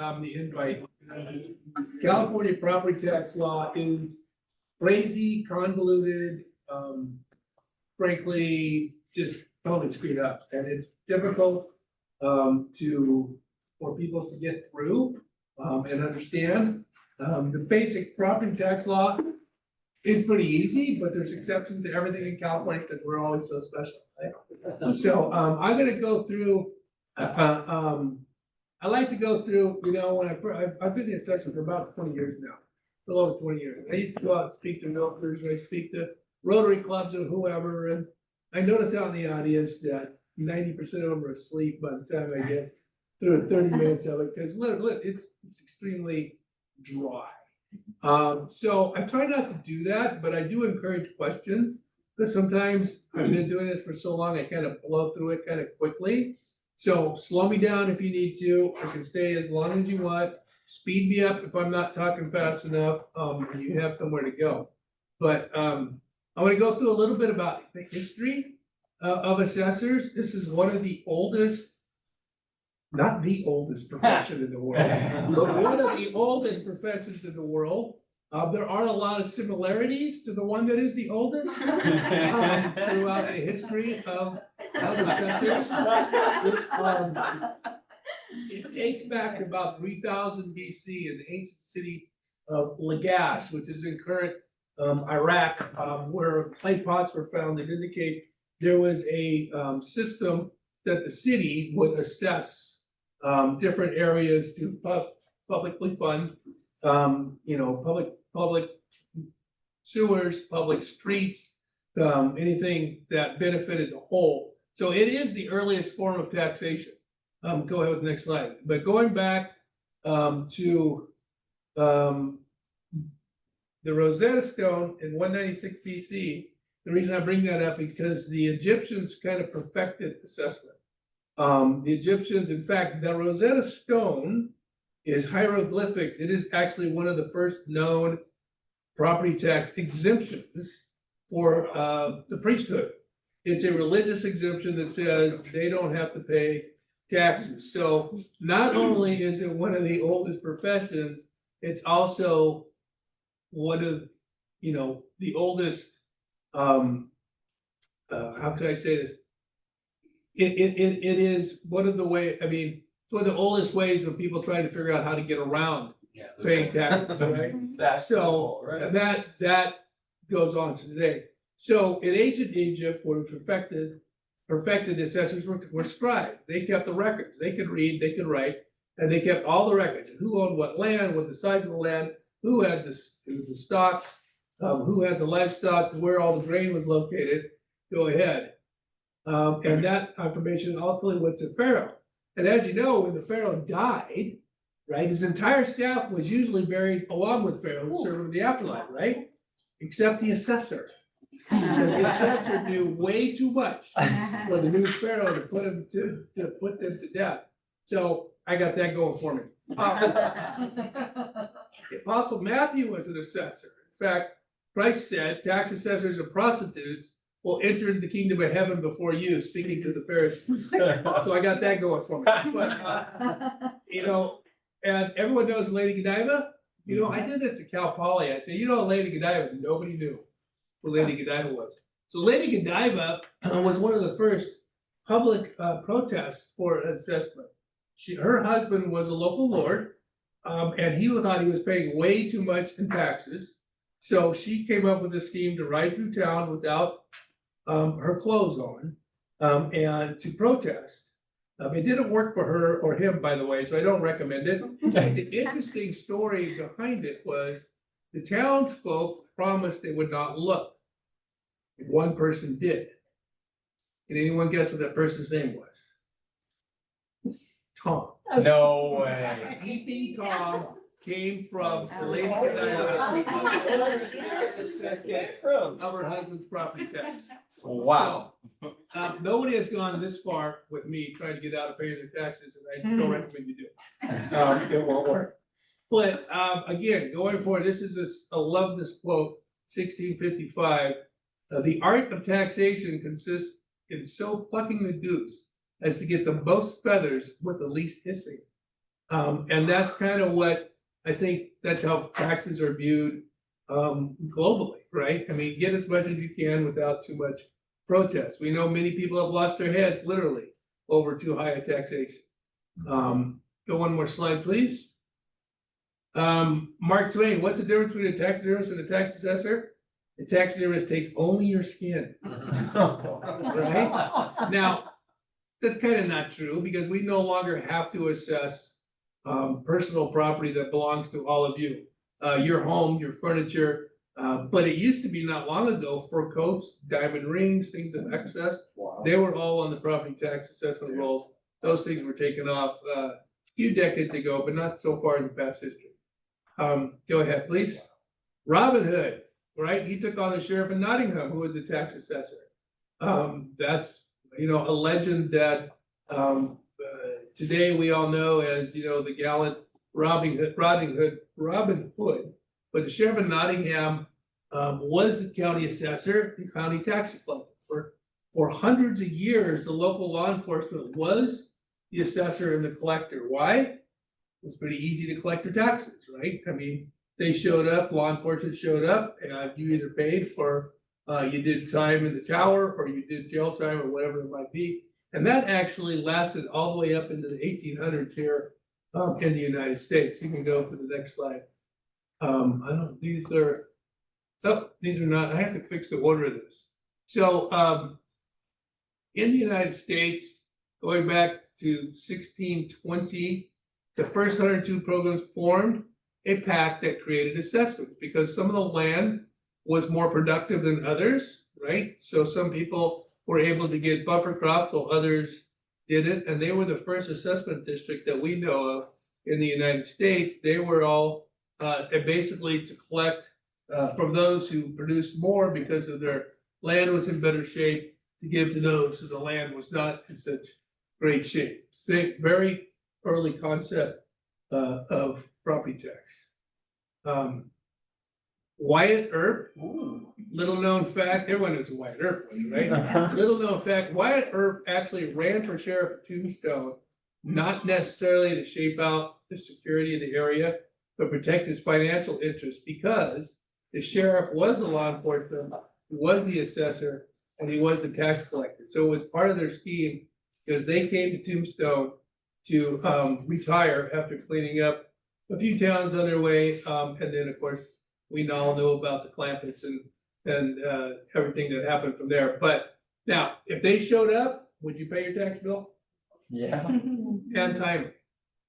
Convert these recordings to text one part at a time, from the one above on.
The invite. California property tax law is crazy, convoluted, frankly, just totally screwed up. And it's difficult for people to get through and understand. The basic property tax law is pretty easy, but there's exceptions to everything in California because we're always so special, right? So I'm gonna go through, I like to go through, you know, when I've been in assessment for about 20 years now, a little over 20 years. I used to go out and speak to milkers, and I speak to Rotary clubs or whoever, and I noticed out in the audience that 90% of them are asleep by the time I get through 30 minutes of it, because it's extremely dry. So I try not to do that, but I do encourage questions, because sometimes I've been doing this for so long, I kind of blow through it kind of quickly. So slow me down if you need to. I can stay as long as you want. Speed me up if I'm not talking fast enough, and you have somewhere to go. But I want to go through a little bit about the history of assessors. This is one of the oldest, not the oldest profession in the world, but one of the oldest professions in the world. There are a lot of similarities to the one that is the oldest throughout the history of assessors. It dates back to about 3000 BC in the ancient city of Lagash, which is in current Iraq, where clay pots were found that indicate there was a system that the city would assess different areas to publicly fund, you know, public sewers, public streets, anything that benefited the whole. So it is the earliest form of taxation. Go ahead with the next slide. But going back to the Rosetta Stone in 196 BC, the reason I bring that up is because the Egyptians kind of perfected assessment. The Egyptians, in fact, the Rosetta Stone is hieroglyphics. It is actually one of the first known property tax exemptions for the priesthood. It's a religious exemption that says they don't have to pay taxes. So not only is it one of the oldest professions, it's also one of, you know, the oldest, how can I say this? It is one of the way, I mean, it's one of the oldest ways of people trying to figure out how to get around paying taxes, right? So that goes on to today. So in ancient Egypt, where perfected the assessors were scribes. They kept the records. They could read, they could write, and they kept all the records. Who owned what land, what the size of the land, who had the stocks, who had the livestock, where all the grain was located. Go ahead. And that information ultimately went to Pharaoh. And as you know, when the Pharaoh died, right, his entire staff was usually buried along with Pharaoh and served in the afterlife, right? Except the assessor. The assessor knew way too much for the new Pharaoh to put him to put them to death. So I got that going for me. Apostle Matthew was an assessor. In fact, Christ said, tax assessors and prostitutes will enter into the kingdom of heaven before you, speaking to the Pharisees. So I got that going for me. But, you know, and everyone knows Lady Godiva. You know, I did that to Cal Poly. I said, you know, Lady Godiva, nobody knew who Lady Godiva was. So Lady Godiva was one of the first public protests for assessment. Her husband was a local lord, and he thought he was paying way too much in taxes. So she came up with a scheme to ride through town without her clothes on and to protest. It didn't work for her or him, by the way, so I don't recommend it. The interesting story behind it was the townsfolk promised they would not look. And one person did. Can anyone guess what that person's name was? Tom. No way. Peeping Tom came from the Lady Godiva of her husband's property tax. Wow. So, nobody has gone this far with me trying to get out of paying their taxes, and I don't recommend you do. It won't work. But again, going forward, I love this quote, 1655. The art of taxation consists in so plucking the goose as to get the most feathers with the least hissing. And that's kind of what, I think that's how taxes are viewed globally, right? I mean, get as much as you can without too much protest. We know many people have lost their heads literally over too high a taxation. Go one more slide, please. Mark Twain, what's the difference between a taxidermist and a tax assessor? The taxidermist takes only your skin. Right? Now, that's kind of not true because we no longer have to assess personal property that belongs to all of you. Your home, your furniture, but it used to be not long ago, fur coats, diamond rings, things of excess. Wow. They were all on the property tax assessment rolls. Those things were taken off a few decades ago, but not so far in the past history. Go ahead, please. Robin Hood, right? He took on the sheriff of Nottingham, who was a tax assessor. That's, a legend that today we all know as, the gallant Robin Hood. But the sheriff of Nottingham was the county assessor, the county tax collector. For hundreds of years, the local law enforcement was the assessor and the collector. Why? It was pretty easy to collect their taxes, right? I mean, they showed up, law enforcement showed up, and you either paid for, you did time in the tower, or you did jail time, or whatever it might be. And that actually lasted all the way up into the 1800s here in the United States. You can go to the next slide. These are not, I have to fix the order of this. So in the United States, going back to 1620, the first 102 programs formed a pact that created assessments because some of the land was more productive than others, right? So some people were able to get buffer crops while others didn't, and they were the first assessment district that we know of in the United States. They were all basically to collect from those who produced more because of their land was in better shape to give to those who the land was not in such great shape. Very early concept of property tax. Wyatt Earp, little known fact, everyone knows who Wyatt Earp was, right? Little known fact, Wyatt Earp actually ran for sheriff of Tombstone, not necessarily to shape out the security of the area, but protect his financial interests because the sheriff was the law enforcement, he was the assessor, and he was the tax collector. So it was part of their scheme because they came to Tombstone to retire after cleaning up a few towns on their way. And then, of course, we all know about the Clampets and everything that happened from there. But now, if they showed up, would you pay your tax bill? Yeah. And timely.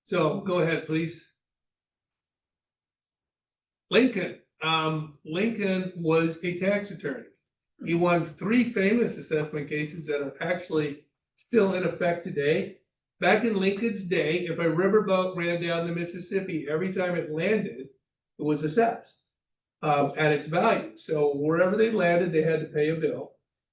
So go ahead, please. Lincoln. Lincoln was a tax attorney. He won 3 famous assessment cases that are actually still in effect today. Back in Lincoln's day, if a riverboat ran down the Mississippi, every time it landed, it was assessed at its value. So wherever they landed, they had to pay a bill.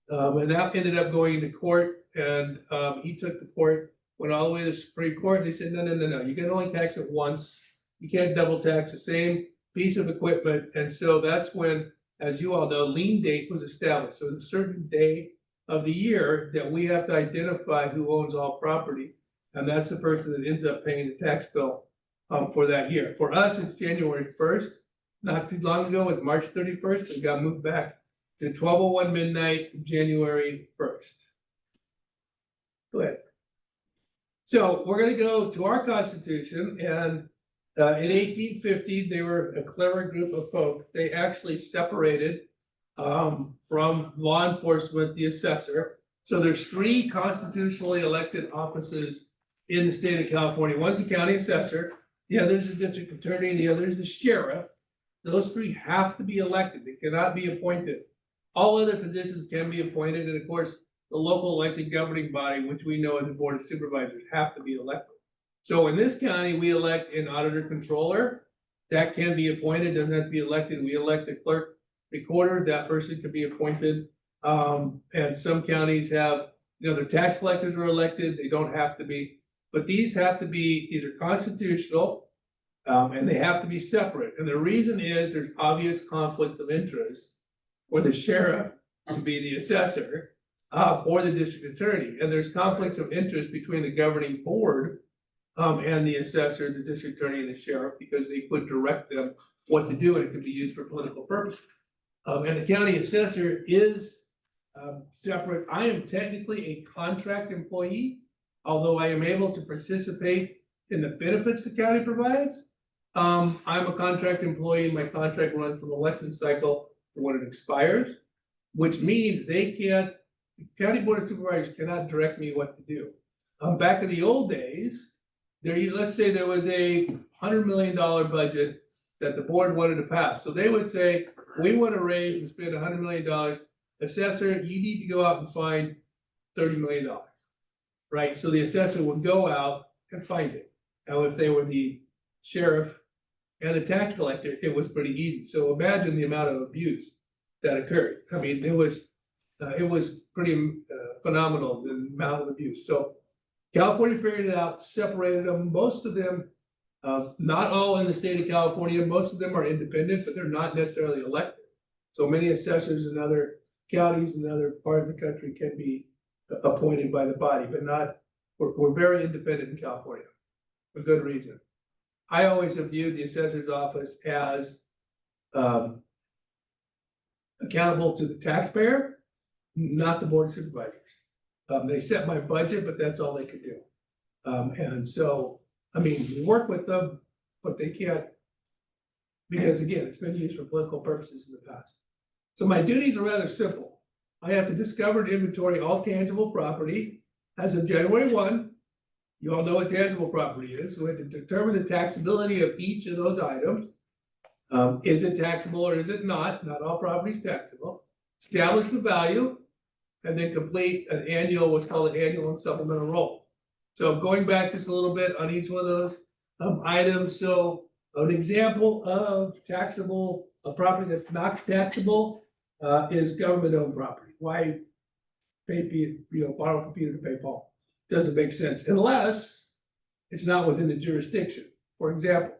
And that ended up going to court, and he took the court, went all the way to the Supreme Court, and they said, no, you can only tax it once. You can't double tax the same piece of equipment. And so that's when, as you all know, lien date was established. So it's a certain day of the year that we have to identify who owns all property. And that's the person that ends up paying the tax bill for that year. For us, it's January 1st. Not too long ago, it was March 31st. It got moved back to 12:01 midnight, January 1st. Go ahead. So we're going to go to our Constitution. And in 1850, they were a clever group of folk. They actually separated from law enforcement, the assessor. So there's 3 constitutionally elected offices in the state of California. One's the county assessor, the other is the district attorney, and the other is the sheriff. Those 3 have to be elected. They cannot be appointed. All other positions can be appointed, and of course, the local elected governing body, which we know as the Board of Supervisors, have to be elected. So in this county, we elect an auditor controller. That can be appointed, doesn't have to be elected. We elect a clerk recorder. That person can be appointed. And some counties have, their tax collectors are elected. They don't have to be. But these have to be either constitutional, and they have to be separate. And the reason is there's obvious conflicts of interest for the sheriff to be the assessor or the district attorney. And there's conflicts of interest between the governing board and the assessor, the district attorney, and the sheriff, because they could direct them what to do, and it could be used for political purposes. And the county assessor is separate. I am technically a contract employee, although I am able to participate in the benefits the county provides. I'm a contract employee. My contract runs from election cycle to when it expires, which means they can't, the county board of supervisors cannot direct me what to do. Back in the old days, let's say there was a $100 million budget that the board wanted to pass. So they would say, we want to raise and spend $100 million. Assessor, you need to go out and find $30 million, right? So the assessor would go out and find it. Now, if they were the sheriff and the tax collector, it was pretty easy. So imagine the amount of abuse that occurred. I mean, it was pretty phenomenal, the amount of abuse. So California figured it out, separated them. Most of them, not all in the state of California, most of them are independent, but they're not necessarily elected. So many assessors in other counties and other part of the country can be appointed by the body, but not, we're very independent in California for good reason. I always have viewed the assessor's office as accountable to the taxpayer, not the board of supervisors. They set my budget, but that's all they could do. And so, I mean, we work with them, but they can't, because again, it's been used for political purposes in the past. So my duties are rather simple. I have to discover and inventory all tangible property as of January 1. You all know what tangible property is. So we have to determine the taxability of each of those items. Is it taxable or is it not? Not all property is taxable. Establish the value, and then complete an annual, what's called an annual and supplemental roll. So going back just a little bit on each one of those items. So an example of taxable, a property that's not taxable is government-owned property. Why pay, borrow from Peter to pay Paul? Doesn't make sense unless it's not within the jurisdiction. For example,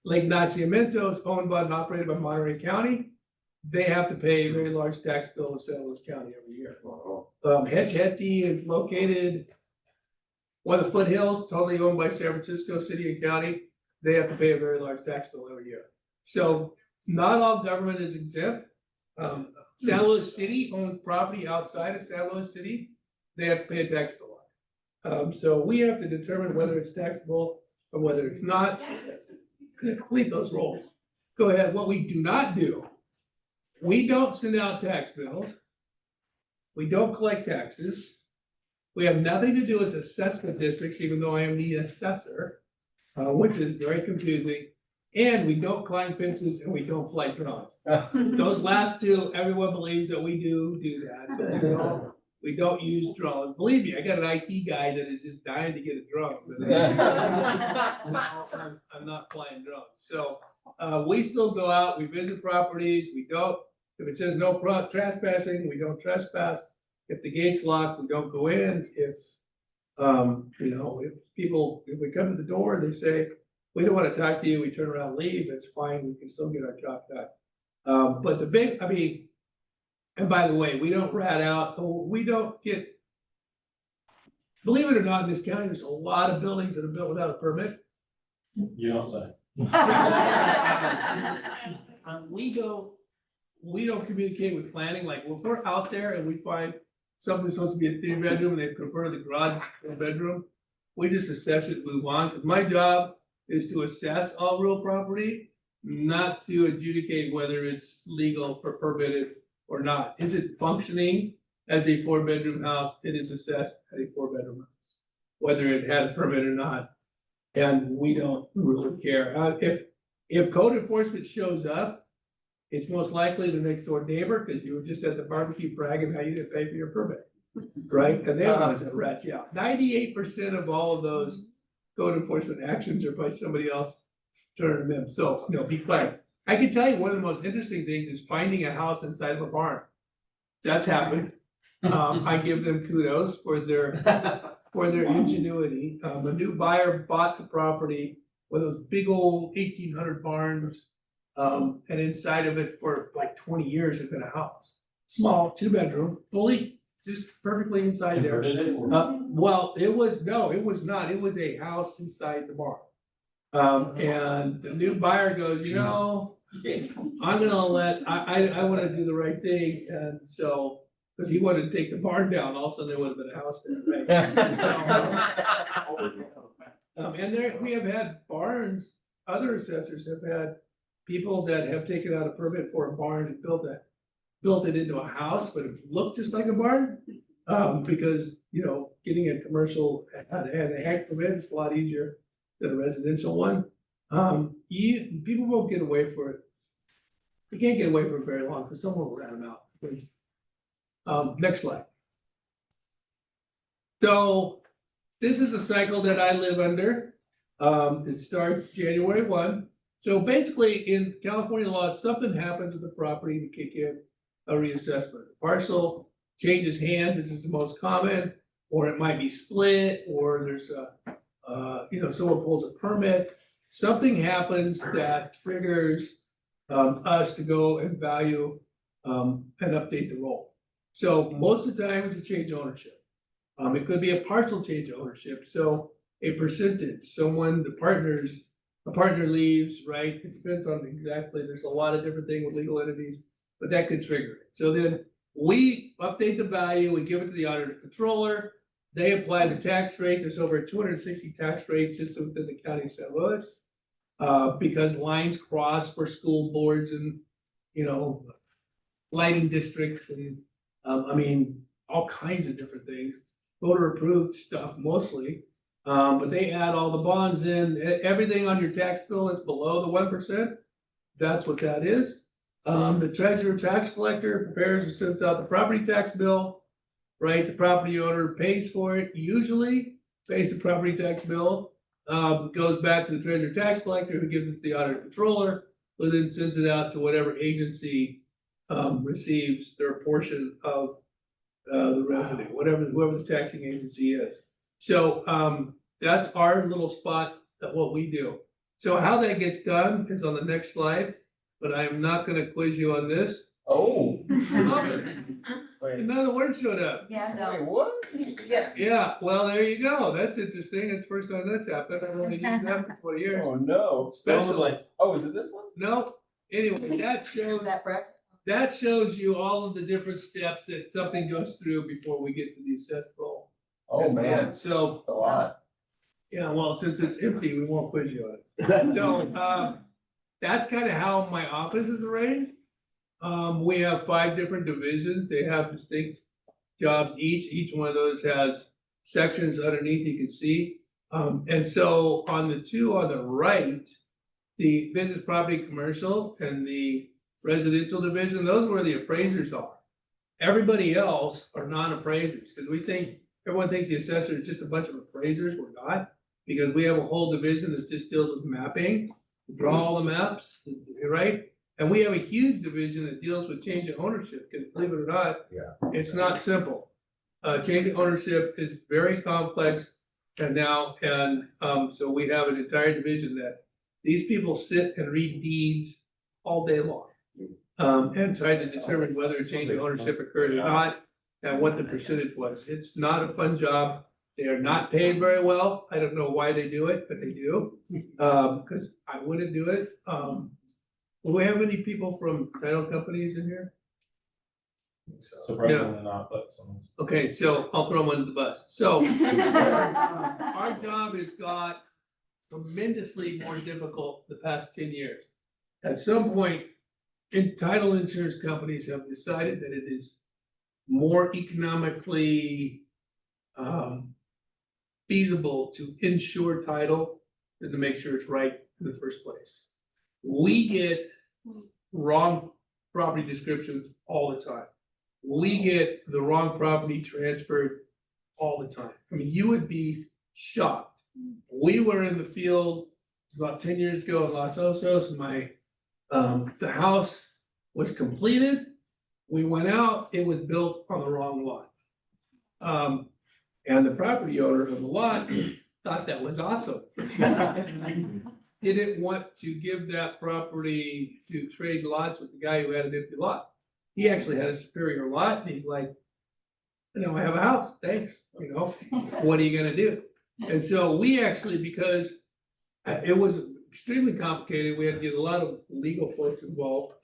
Lake Nacimiento is owned by and operated by Monterey County. They have to pay a very large tax bill to San Luis County every year. Hetch Hetty is located one of the foothills, totally owned by San Francisco City and County. They have to pay a very large tax bill every year. So not all government is exempt. San Luis City owns property outside of San Luis City. They have to pay a tax bill on it. So we have to determine whether it's taxable or whether it's not, and complete those rolls. Go ahead. What we do not do, we don't send out tax bills. We don't collect taxes. We have nothing to do with assessment districts, even though I am the assessor, which is very confusing. And we don't climb fences and we don't fly drones. Those last two, everyone believes that we do that, but we don't use drones. Believe me, I got an IT guy that is just dying to get a drone. I'm not flying drones. So we still go out, we visit properties, we don't, if it says no trespassing, we don't trespass. If the gate's locked, we don't go in. If if we come to the door, they say, we don't want to talk to you, we turn around and leave, it's fine, we can still get our job done. But the big, and by the way, we don't rat out, we don't get, believe it or not, in this county, there's a lot of buildings that are built without a permit. You don't say. We don't communicate with planning, like if we're out there and we find something's supposed to be a 3-bedroom and they've converted the garage to a bedroom, we just assess it, move on, because my job is to assess all real property, not to adjudicate whether it's legal or permitted or not. Is it functioning as a 4-bedroom house? It is assessed as a 4-bedroom house, whether it has a permit or not. And we don't really care. If code enforcement shows up, it's most likely the next door neighbor, because you were just at the barbecue bragging how you didn't pay for your permit, right? And they're the ones that rat you out. 98% of all of those code enforcement actions are by somebody else turning them in. So, be quiet. I can tell you one of the most interesting things is finding a house inside of a barn. That's happened. I give them kudos for their ingenuity. A new buyer bought the property with those big old 1800 barns. And inside of it for like 20 years had been a house. Small, 2-bedroom, fully just perfectly inside there. Converted it or? Well, it was not, it was a house inside the barn. And the new buyer goes, you know, I'm gonna I wanna do the right thing, and so, cause he wanted to take the barn down, all of a sudden there would have been a house there, right? And there, we have had barns, other assessors have had people that have taken out a permit for a barn and built it into a house, but it looked just like a barn. Because, you know, getting a commercial and a ag permit is a lot easier than a residential one. People won't get away for it. They can't get away for it very long, because someone will rat them out. Next slide. So, this is the cycle that I live under. It starts January 1. So basically, in California law, if something happens with the property to kick in a reassessment. Parcel changes hands, this is the most common, or it might be split, or there's someone pulls a permit. Something happens that triggers us to go and value and update the roll. So most of the time, it's a change of ownership. It could be a partial change of ownership, so a percentage, a partner leaves, right? It depends on exactly, there's a lot of different things with legal entities, but that could trigger it. So then we update the value, we give it to the auditor controller, they apply the tax rate. There's over a 260 tax rate system within the county of St. Louis. Because lines cross for school boards and, lighting districts and, all kinds of different things. Voter approved stuff mostly, but they add all the bonds in, everything on your tax bill that's below the 1%. That's what that is. The treasurer tax collector prepares and sends out the property tax bill, right? The property owner pays for it, usually pays the property tax bill, goes back to the treasurer tax collector, who gives it to the auditor controller, who then sends it out to whatever agency receives their portion of the revenue, whoever the taxing agency is. So that's our little spot of what we do. So how that gets done is on the next slide, but I am not gonna quiz you on this. Oh. Wait, Another word showed up. Yeah, no. Wait, what? Yeah. Yeah, well, there you go. That's interesting. It's the first time that's happened. I've only used that for 20 years. Oh, no. Special. Oh, is it this one? No, anyway, that shows you all of the different steps that something goes through before we get to the assessed roll. Oh, man, And so, a lot. yeah, well, since it's empty, we won't quiz you on it. So, that's kind of how my office is arranged. We have 5 different divisions. They have distinct jobs each one of those has sections underneath you can see. And so on the two on the right, the business property commercial and the residential division, those are where the appraisers are. Everybody else are non-appraisers, because everyone thinks the assessor is just a bunch of appraisers. We're not, because we have a whole division that just deals with mapping, draw all the maps, right? And we have a huge division that deals with change of ownership, because believe it or not, it's not simple. Change of ownership is very complex, so we have an entire division that these people sit and read deeds all day long. And try to determine whether a change of ownership occurred or not, and what the percentage was. It's not a fun job. They are not paid very well. I don't know why they do it, but they do, because I wouldn't do it. Do we have any people from title companies in here? surprisingly not, but some. Okay, so I'll throw them under the bus. So our job has got tremendously more difficult the past 10 years. At some point, title insurance companies have decided that it is more economically feasible to insure title than to make sure it's right in the first place. We get wrong property descriptions all the time. We get the wrong property transferred all the time. I mean, you would be shocked. We were in the field about 10 years ago in Los Osos. The house was completed. We went out, it was built on the wrong lot. And the property owner of the lot thought that was awesome. Didn't want to give that property to trade lots with the guy who had an empty lot. He actually had a superior lot, and he's like, and now I have a house, thanks, you know, what are you gonna do? And so we actually, because it was extremely complicated, we had to get a lot of legal folks involved.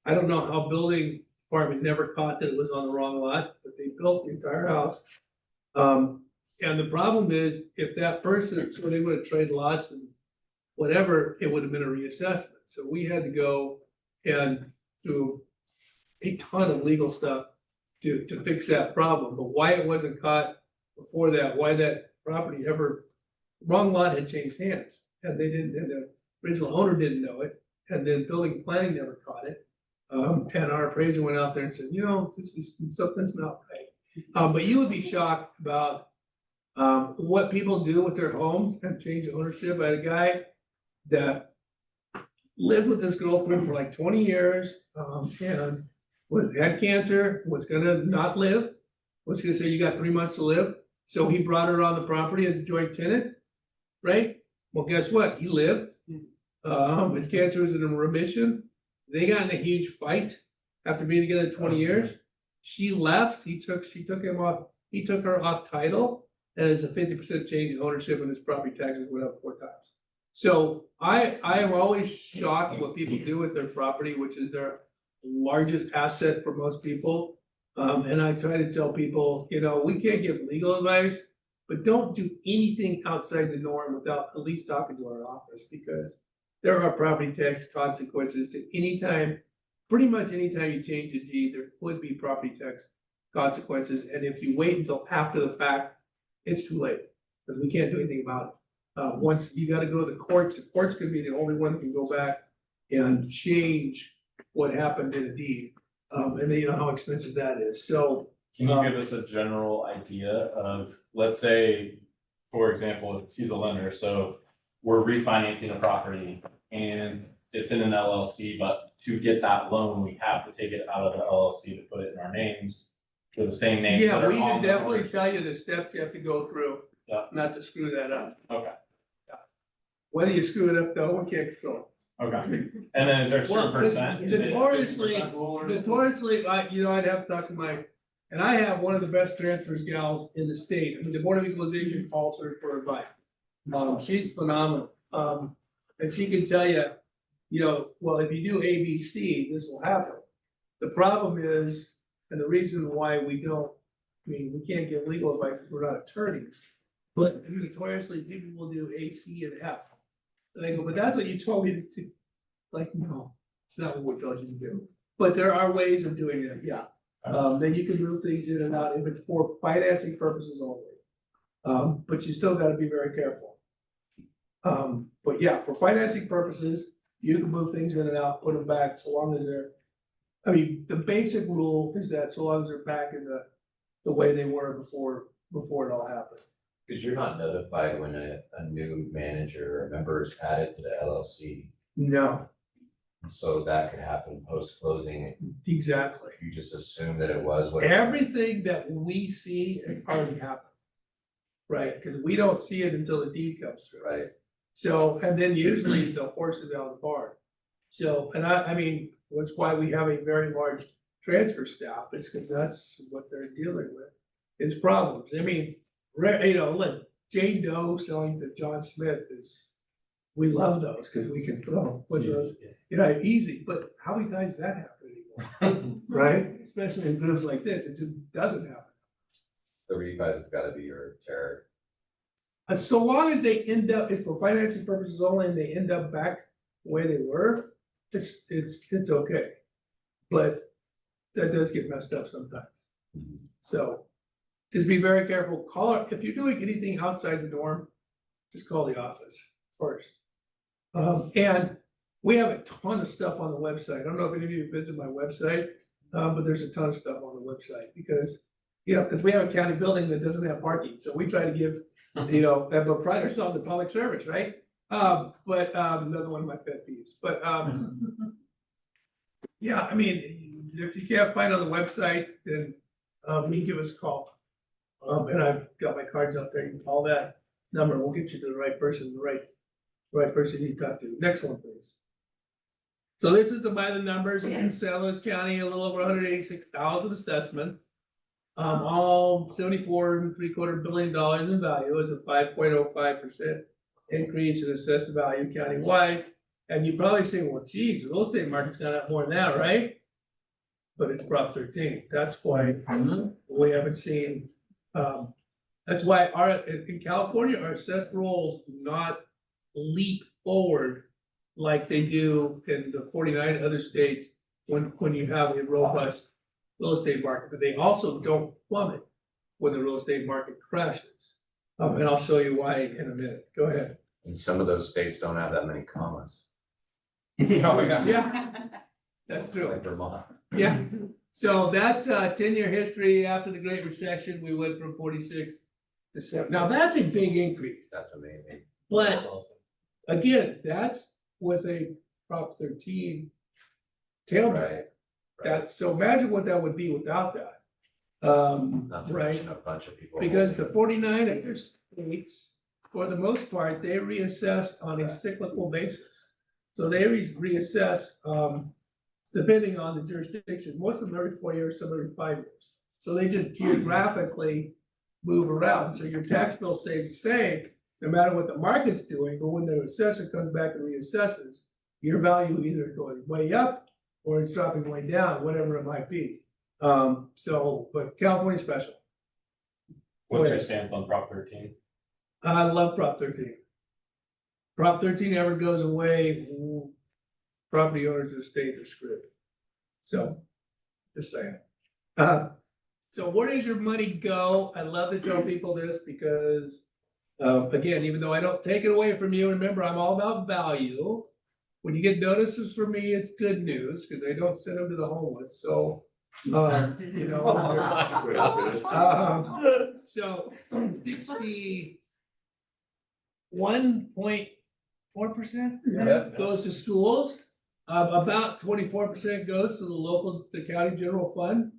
I don't know how building department never caught that it was on the wrong lot, but they built the entire house. And the problem is, if that person, so they would have traded lots and whatever, it would have been a reassessment. So we had to go and do a ton of legal stuff to fix that problem. But why it wasn't caught before that, why that property ever, wrong lot had changed hands. And they didn't, and the original owner didn't know it, and then building and planning never caught it. And our appraiser went out there and said, you know, something's not right. But you would be shocked about what people do with their homes and change ownership. I had a guy that lived with his girlfriend for like 20 years, and had cancer, was gonna not live, was gonna say, you got 3 months to live. So he brought her on the property as a joint tenant, right? Well, guess what? He lived. His cancer was in remission. They got in a huge fight after being together 20 years. She left. She took him off. He took her off title, and it's a 50% change in ownership, and his property taxes went up 4 times. So I am always shocked what people do with their property, which is their largest asset for most people. And I try to tell people, you know, we can't give legal advice, but don't do anything outside the norm without at least talking to our office, because there are property tax consequences to anytime, pretty much anytime you change a deed, there would be property tax consequences. And if you wait until after the fact, it's too late, because we can't do anything about it. Once you gotta go to the courts can be the only one that can go back and change what happened in a deed. And then you know how expensive that is, so. Can you give us a general idea of, let's say, for example, he's a lender, so we're refinancing a property and it's in an LLC, but to get that loan, we have to take it out of the LLC to put it in our names, for the same names that Yeah, are we can on the definitely ownership. tell you the steps you have to go through, Yeah, not to screw that up. okay, Whether you screw it up though, we can't control. okay. And then is there a certain percent? Is it a 50% rule or something? Notoriously, I'd have to talk to my, and I have one of the best transfers gals in the state. I mean, the Board of Equalization calls her for advice. She's phenomenal. And she can tell you, you know, well, if you do A, B, C, this will happen. The problem is, and the reason why we don't, I mean, we can't give legal advice because we're not attorneys. But notoriously, people will do A, C, and F. And they go, but that's what you told me to do. Like, no, it's not what we told you to do. But there are ways of doing it, yeah. Then you can move things in and out if it's for financing purposes only. But you still gotta be very careful. But yeah, for financing purposes, you can move things in and out, put them back, so long as they're, I mean, the basic rule is that so long as they're back in the way they were before it all happened. Because you're not notified when a new manager or member is added to the LLC, No, so that could happen post-closing. exactly. You just assume that it was what. Everything that we see has already happened. Right, because we don't see it until the deed comes through. Right. So, and then usually the horse is out of the barn. So, and I mean, that's why we have a very large transfer staff, is because that's what they're dealing with, is problems. I mean, you know, like Jane Doe selling to John Smith is, we love those because we can throw, put those, you know, easy, but how many times does that happen anymore? Right, especially in groups like this, it just doesn't happen. The refis have got to be your terror. So long as they end up, if for financing purposes only, and they end up back the way they were, it's okay. But that does get messed up sometimes. So just be very careful. Call, if you're doing anything outside the norm, just call the office first. And we have a ton of stuff on the website. I don't know if any of you visit my website, but there's a ton of stuff on the website because, you know, because we have a county building that doesn't have parking. So we try to give, you know, but pride ourselves in public service, right? But another one of my pet peeves, but yeah, I mean, if you can't find on the website, then you can give us a call. And I've got my cards out there, you can call that number, we'll get you to the right person, the right person you need to talk to. Next one, please. So this is by the numbers in San Luis County, a little over 186,000 assessment. All $74.75 billion in value is a 5.05% increase in assessed value countywide. And you probably say, well, geez, the real estate market's gone up more than that, right? But it's Prop 13. That's why we haven't seen, that's why in California, our assessed rolls do not leap forward like they do in the 49 other states when you have a robust real estate market, but they also don't plummet when the real estate market crashes. And I'll show you why in a minute. Go ahead. And some of those states don't have that many commas, Oh, yeah. Yeah, that's true. like Vermont. Yeah, so that's a 10-year history. After the Great Recession, we went from 46 to 7. Now, that's a big increase, That's amazing. but That's awesome. again, that's with a Prop 13 tailback. Right. So imagine what that would be without that. Not to Right, mention a bunch of people. because the 49 other states, for the most part, they reassess on a cyclical basis. So they reassess, depending on the jurisdiction, most of them every 4 years, some every 5 years. So they just geographically move around, so your tax bill stays the same, no matter what the market's doing, but when the assessor comes back and reassesses, your value either goes way up or it's dropping way down, whatever it might be. But California's special. What's your ahead. stance on Prop 13? I love Prop 13. Prop 13 ever goes away, property owners of the state are screwed. So, just saying. So where does your money go? I love to tell people this because, again, even though I don't take it away from you, remember, I'm all about value. When you get notices from me, it's good news, because I don't send them to the homeless, so, you know. So 61.4% Yeah. goes to schools. About 24% goes to the county general fund.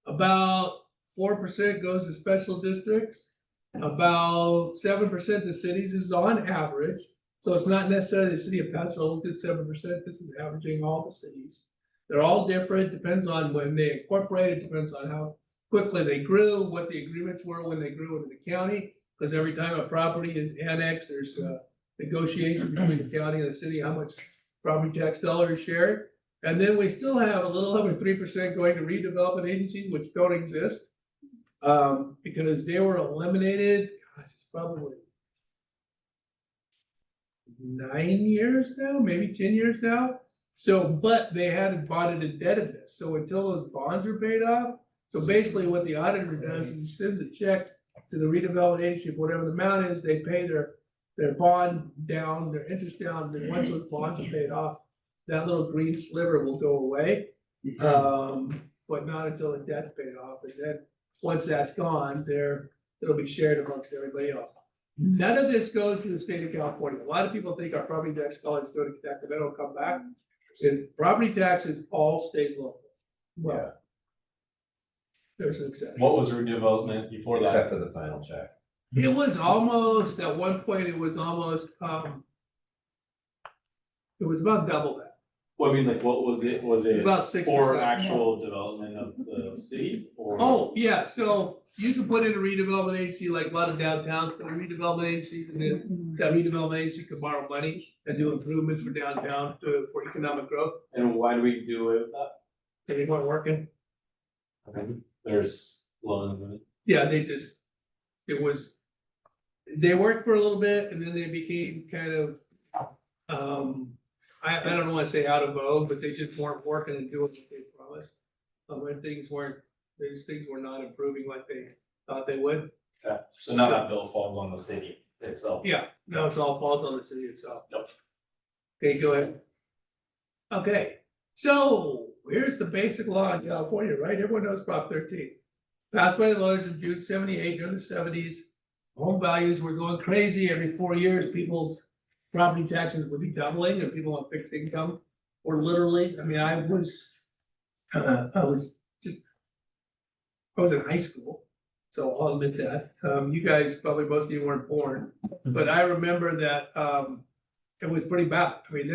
About 4% goes to special districts. About 7% to cities. This is on average. So it's not necessarily the city of Paso always gets 7%. This is averaging all the cities. They're all different, depends on when they incorporated, depends on how quickly they grew, what the agreements were when they grew into the county. Because every time a property is annexed, there's a negotiation between the county and the city, how much property tax dollars shared. And then we still have a little over 3% going to redevelopment agencies, which don't exist. Because they were eliminated, gosh, it's probably 9 years now, maybe 10 years now. So, but they hadn't bought an indebtedness. So until those bonds are paid off, so basically what the auditor does is he sends a check to the redevelopment agency, whatever the amount is, they pay their bond down, their interest down, then once those bonds are paid off, that little green sliver will go away. But not until the debt's paid off, and then once that's gone, it'll be shared amongst everybody else. None of this goes to the state of California. A lot of people think our property tax dollars go to Sacramento and come back. And property taxes all stays local. Well, there's an exception. What was redevelopment before that? Except for the final check. It was almost, at one point, it was almost, it was about double that. Well, I mean, like, what was it? Was it About 6%. for actual development of the city or? Oh, yeah, so you can put in a redevelopment agency, like a lot of downtowns, put a redevelopment agency, and then that redevelopment agency can borrow money and do improvements for downtown for economic growth. And why do we do away with that? They weren't working. There's loan limit. Yeah, they worked for a little bit and then they became kind of, I don't want to say out of vogue, but they just weren't working and doing what they promised. When things were not improving like they thought they would. Okay, so now that bill falls on the city itself. Yeah, no, it's all falls on the city itself. Yep. Okay, go ahead. Okay, so here's the basic law in California, right? Everyone knows Prop 13. Passed by the voters in June 78, during the 70s. Home values were going crazy. Every 4 years, people's property taxes would be doubling, and people on fixed income were literally, I mean, I was in high school, so I'll admit that. You guys, probably most of you weren't born, but I remember that, it was pretty bad. I mean,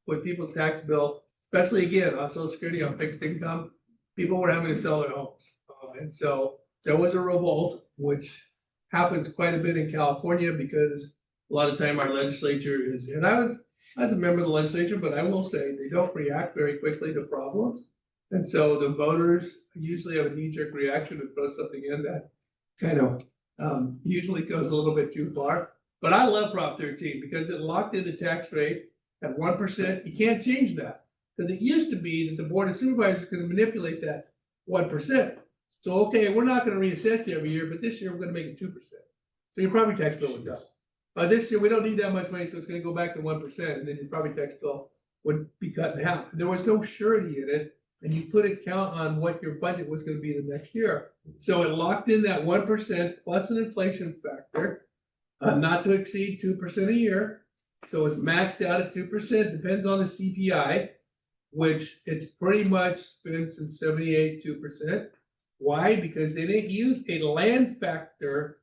with people's tax bill, especially again, on Social Security, on fixed income, people were having to sell their homes. And so there was a revolt, which happens quite a bit in California because a lot of time our legislature is, and I was a member of the legislature, but I will say they don't react very quickly to problems. And so the voters usually have a knee-jerk reaction to throw something in that kind of usually goes a little bit too far. But I love Prop 13 because it locked in the tax rate at 1%. You can't change that. Because it used to be that the Board of Supervisors could manipulate that 1%. So, okay, we're not gonna reassess you every year, but this year we're gonna make it 2%. So your property tax bill would double. This year, we don't need that much money, so it's gonna go back to 1%, and then your property tax bill would be cut in half. There was no surety in it, and you couldn't count on what your budget was gonna be the next year. So it locked in that 1% plus an inflation factor, not to exceed 2% a year. So it's maxed out at 2%, depends on the CPI, which it's pretty much been since 78, 2%. Why? Because they didn't use a land factor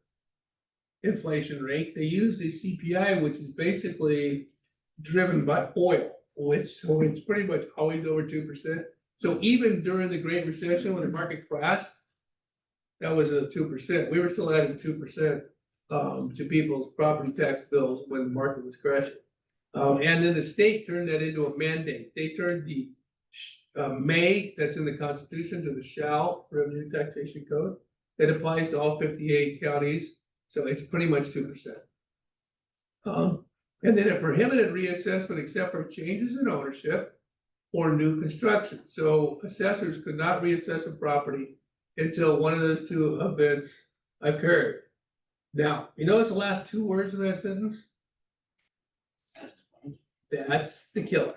inflation rate. They used a CPI, which is basically driven by oil, so it's pretty much always over 2%. So even during the Great Recession, when the market crashed, that was a 2%. We were still adding 2% to people's property tax bills when the market was crashing. And then the state turned that into a mandate. They turned the may that's in the Constitution to the shall revenue taxation code. That applies to all 58 counties. So it's pretty much 2%. And then it prohibited reassessment except for changes in ownership or new construction. So assessors could not reassess a property until one of those two events occurred. Now, you notice the last two words of that sentence? That's the killer.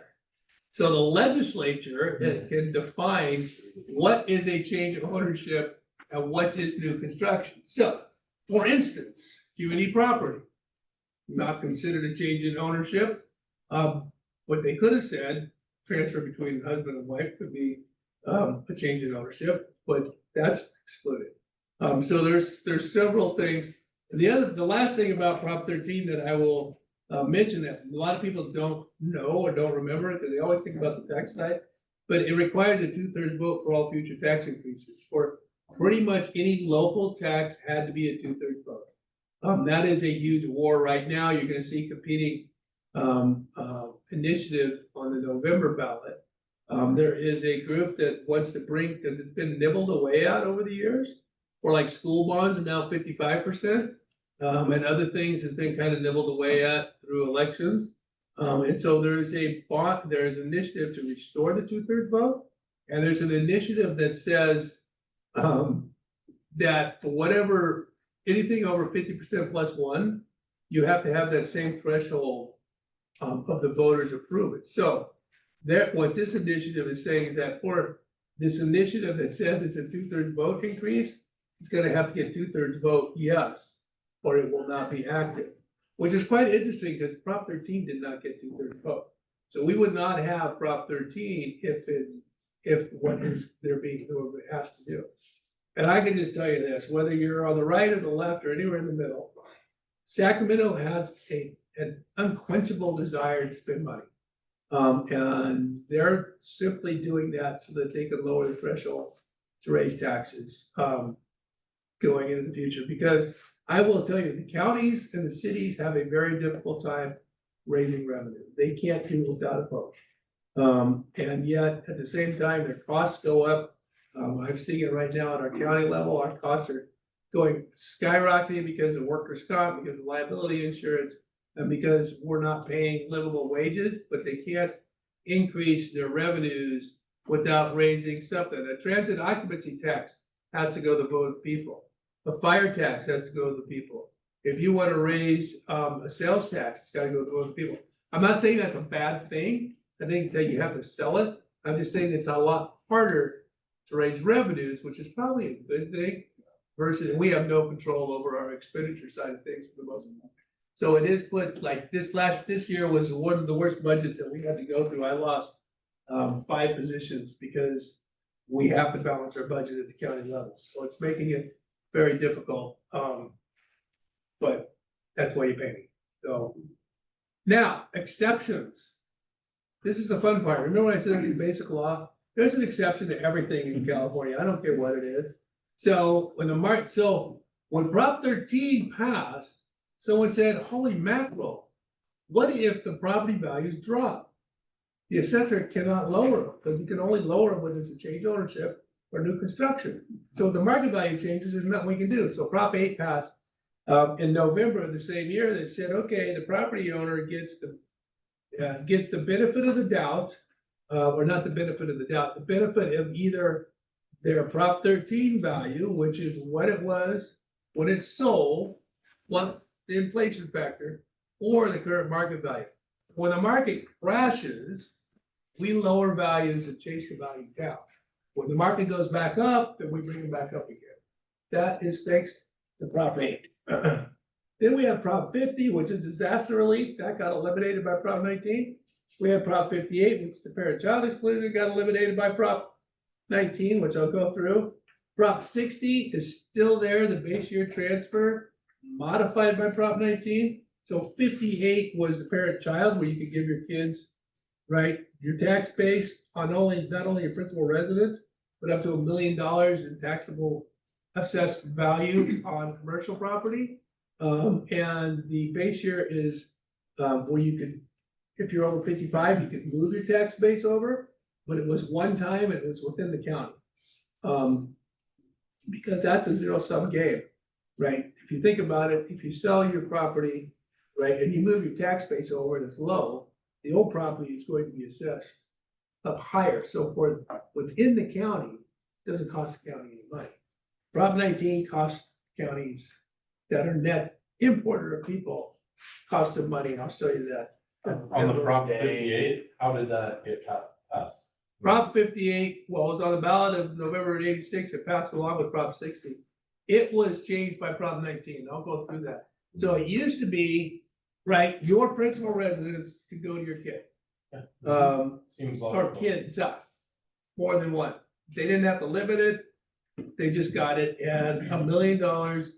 So the legislature can define what is a change of ownership and what is new construction. So, for instance, community property, not considered a change in ownership. What they could have said, transfer between husband and wife could be a change in ownership, but that's excluded. So there's several things. The last thing about Prop 13 that I will mention that a lot of people don't know or don't remember because they always think about the tax side, but it requires a 2/3 vote for all future tax increases. For pretty much any local tax had to be a 2/3 vote. That is a huge war right now. You're gonna see competing initiative on the November ballot. There is a group that wants to bring, because it's been nibbled away at over the years, for like school bonds are now 55%. And other things has been kind of nibbled away at through elections. And so there's an initiative to restore the 2/3 vote. And there's an initiative that says that for whatever, anything over 50% plus one, you have to have that same threshold of the voters approve it. So what this initiative is saying is that for this initiative that says it's a 2/3 vote increase, it's gonna have to get 2/3 vote yes, or it will not be active, which is quite interesting because Prop 13 did not get 2/3 vote. So we would not have Prop 13 if what is they're being asked to do. And I can just tell you this, whether you're on the right or the left or anywhere in the middle, Sacramento has an unquenchable desire to spend money. And they're simply doing that so that they can lower the threshold to raise taxes going into the future. Because I will tell you, the counties and the cities have a very difficult time raising revenue. They can't do without a vote. And yet, at the same time, their costs go up. I'm seeing it right now at our county level. Our costs are going skyrocketing because of workers' comp, because of liability insurance, and because we're not paying livable wages, but they can't increase their revenues without raising something. A transit occupancy tax has to go to the vote of people. A fire tax has to go to the people. If you want to raise a sales tax, it's got to go to the vote of people. I'm not saying that's a bad thing. I think that you have to sell it. I'm just saying it's a lot harder to raise revenues, which is probably a good thing, versus we have no control over our expenditure side of things for the most part. So it is put like this year was one of the worst budgets that we had to go through. I lost 5 positions because we have to balance our budget at the county level. So it's making it very difficult. But that's why you pay me. So now exceptions. This is the fun part. Remember when I said in basic law, there's an exception to everything in California. I don't care what it is. So when Prop 13 passed, someone said, holy mackerel, what if the property values drop? The assessor cannot lower them, because he can only lower them when there's a change of ownership or new construction. So if the market value changes, there's nothing we can do. So Prop 8 passed. In November of the same year, they said, okay, the property owner gets the benefit of the doubt, or not the benefit of the doubt, the benefit of either their Prop 13 value, which is what it was when it's sold, what the inflation factor, or the current market value. When the market crashes, we lower values and chase the value down. When the market goes back up, then we bring it back up again. That is thanks to Prop 8. Then we have Prop 50, which is disaster relief, that got eliminated by Prop 19. We have Prop 58, which is the parent-child exclusion, got eliminated by Prop 19, which I'll go through. Prop 60 is still there, the base year transfer, modified by Prop 19. So 58 was the parent-child, where you could give your kids, right, your tax base on not only your principal residence, but up to $1 million in taxable assessed value on commercial property. And the base year is where you could, if you're over 55, you could move your tax base over, but it was one time and it was within the county. Because that's a zero-sum game, right? If you think about it, if you sell your property, right, and you move your tax base over and it's low, the old property is going to be assessed up higher. So for within the county, it doesn't cost the county any money. Prop 19 costs counties that are net importer of people, cost them money, and I'll show you that. On the Prop 58, how did that get passed? Prop 58, well, it was on the ballot of November of '86, it passed along with Prop 60. It was changed by Prop 19, I'll go through that. So it used to be, right, your principal residence could go to your kid. Seems Or logical. kids up, more than one. They didn't have to limit it, they just got it, and $1 million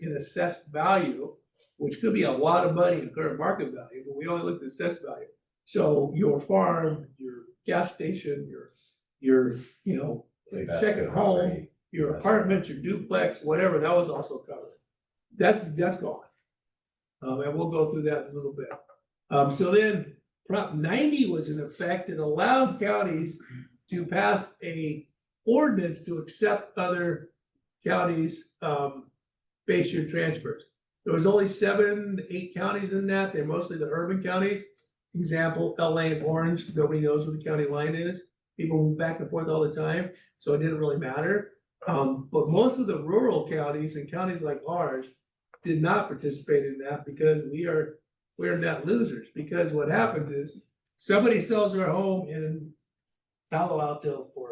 in assessed value, which could be a lot of money in current market value, but we only look at assessed value. So your farm, your gas station, your second home, your apartment, your duplex, whatever, that was also covered. That's gone. And we'll go through that in a little bit. So then Prop 90 was in effect. It allowed counties to pass a ordinance to accept other counties' base year transfers. There was only 7 to 8 counties in that. They're mostly the urban counties. Example, LA and Orange, nobody knows where the county line is. People move back and forth all the time, so it didn't really matter. But most of the rural counties and counties like ours did not participate in that because we're net losers. Because what happens is somebody sells their home in Palo Alto for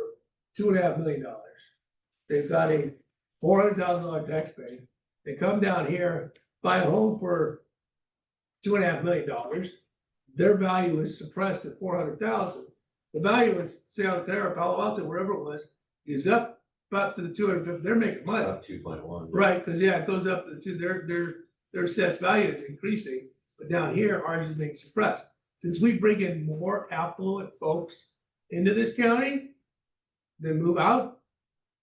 $2.5 million. They've got a $400,000 tax base. They come down here, buy a home for $2.5 million. Their value is suppressed at $400,000. The value in Santa Clara, Palo Alto, wherever it was, is up to the 250. They're making money. About 2.1. Right, because it goes up to their assessed value is increasing, but down here, ours is being suppressed. Since we bring in more affluent folks into this county, then move out,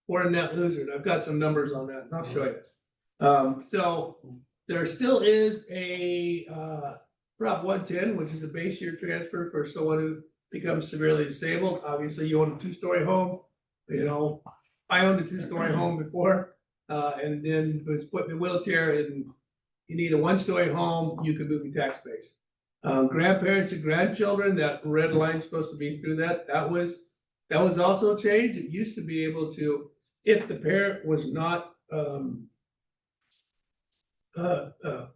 we're a net loser. And I've got some numbers on that, and I'll show you. So there still is a Prop 110, which is a base year transfer for someone who becomes severely disabled. Obviously, you own a 2-story home. I owned a 2-story home before, and then was put in a wheelchair, and you need a 1-story home, you can move your tax base. Grandparents and grandchildren, that red line's supposed to be through that. That was also changed. It used to be able to, if the parent was not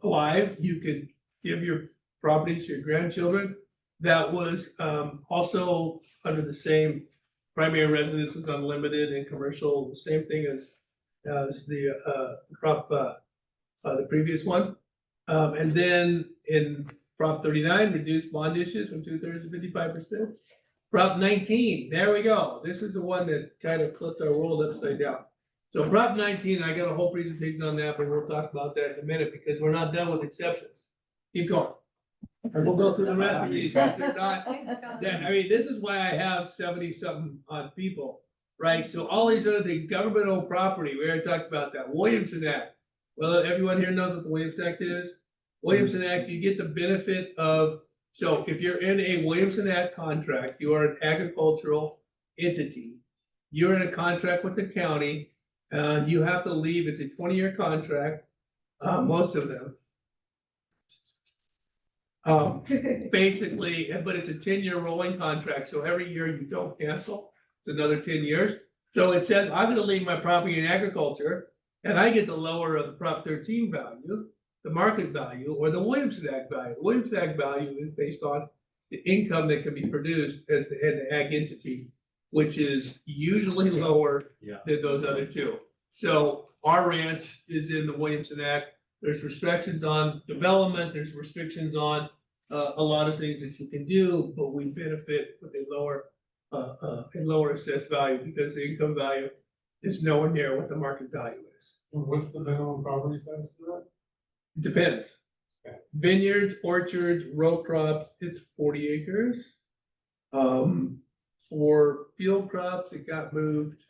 alive, you could give your property to your grandchildren. That was also under the same primary residence was unlimited and commercial, the same thing as the Prop the previous one. And then in Prop 39, reduced bond issues from 2/3 to 55%. Prop 19, there we go. This is the one that kind of flipped our world upside down. So Prop 19, I got a whole presentation on that, but we'll talk about that in a minute because we're not done with exceptions. Keep going. And we'll go through the rest of these. They're not, I mean, this is why I have 70-something odd people. right? So all these other things, government-owned property, we already talked about that, Williamson Act. Well, everyone here knows what the Williamson Act is. Williamson Act, you get the benefit of, so if you're in a Williamson Act contract, you are an agricultural entity. You're in a contract with the county, and you have to leave, it's a 20-year contract, most of them. Basically, but it's a 10-year rolling contract, so every year you don't cancel, it's another 10 years. So it says, I'm gonna leave my property in agriculture, and I get the lower of the Prop 13 value, the market value, or the Williamson Act value. The Williamson Act value is based on the income that can be produced as the ag entity, which is usually lower than those other two. So our ranch is in the Williamson Act. There's restrictions on development, there's restrictions on a lot of things that you can do, but we benefit with a lower assessed value because the income value is nowhere near what the market value is. What's the minimum property size for that? It depends. Okay. Vineyards, orchards, row crops, it's 40 acres. For field crops, it got moved.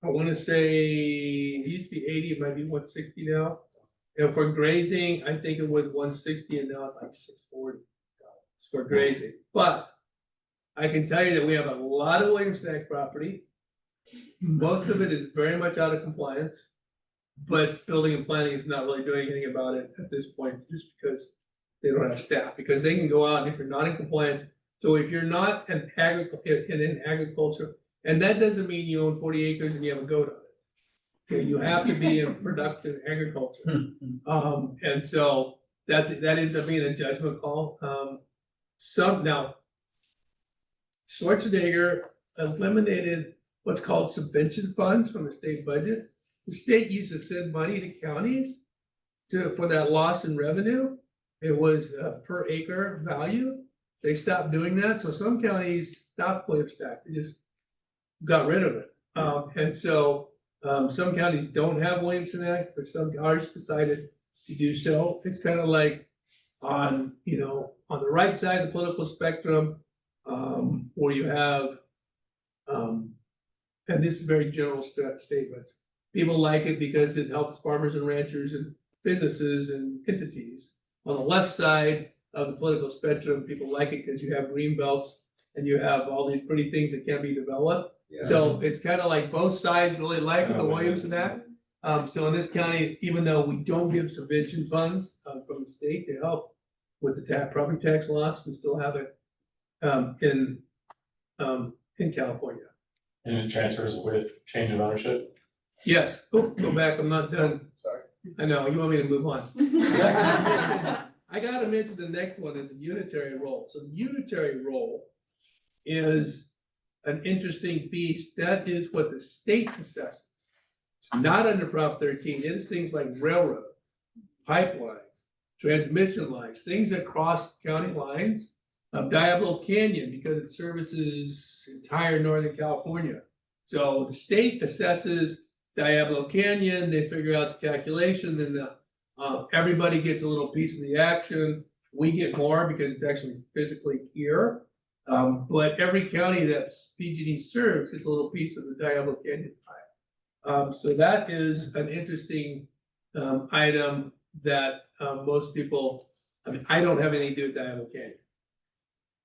I wanna say, it used to be 80, it might be 160 now. And for grazing, I think it was 160 and now it's like 640. It's for grazing, but I can tell you that we have a lot of Williamson Act property. Most of it is very much out of compliance. But building and planning is not really doing anything about it at this point, just because they don't have staff, because they can go out and if you're not in compliance. So if you're not in agriculture, and that doesn't mean you own 40 acres and you have a goat on it. Okay, you have to be in productive agriculture. And so that ends up being a judgment call. Now, Schwaegerle eliminated what's called subvention funds from the state budget. The state used to send money to counties for that loss in revenue. It was per acre value. They stopped doing that. So some counties stopped Williamson Act. They just got rid of it. And so some counties don't have Williamson Act, but some ours decided to do so. It's kind of like on the right side of the political spectrum, where you have, and this is very general statements. People like it because it helps farmers and ranchers and businesses and entities. On the left side of the political spectrum, people like it because you have green belts and you have all these pretty things that can be developed. Yeah. So it's kind of like both sides really like the Williamson Act. So in this county, even though we don't give subvention funds from the state to help with the property tax loss, we still have it in California. And it transfers with change of ownership. Yes, oh, go back, I'm not done. Sorry. I know, you want me to move on. I gotta mention the next one is a unitary role. So unitary role is an interesting beast. That is what the state assesses. It's not under Prop 13. It is things like railroads, pipelines, transmission lines, things that cross county lines. Diablo Canyon, because it services entire Northern California. So the state assesses Diablo Canyon, they figure out the calculation, then everybody gets a little piece of the action. We get more because it's actually physically here. But every county that PG&E serves is a little piece of the Diablo Canyon pie. So that is an interesting item that most people, I don't have anything to do with Diablo Canyon.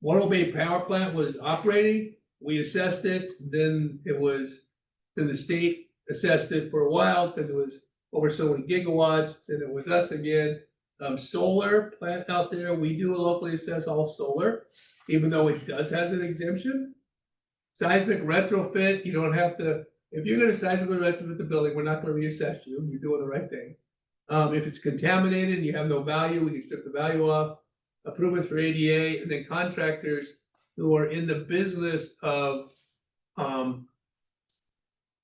Morro Bay Power Plant was operating, we assessed it, then the state assessed it for a while because it was over so many gigawatts, then it was us again. Solar plant out there, we do locally assess all solar, even though it does has an exemption. Seismic retrofit, you don't have to, if you're gonna seismically retrofit the building, we're not gonna reassess you, you're doing the right thing. If it's contaminated and you have no value, we can strip the value off. Improvements for ADA, and then contractors who are in the business of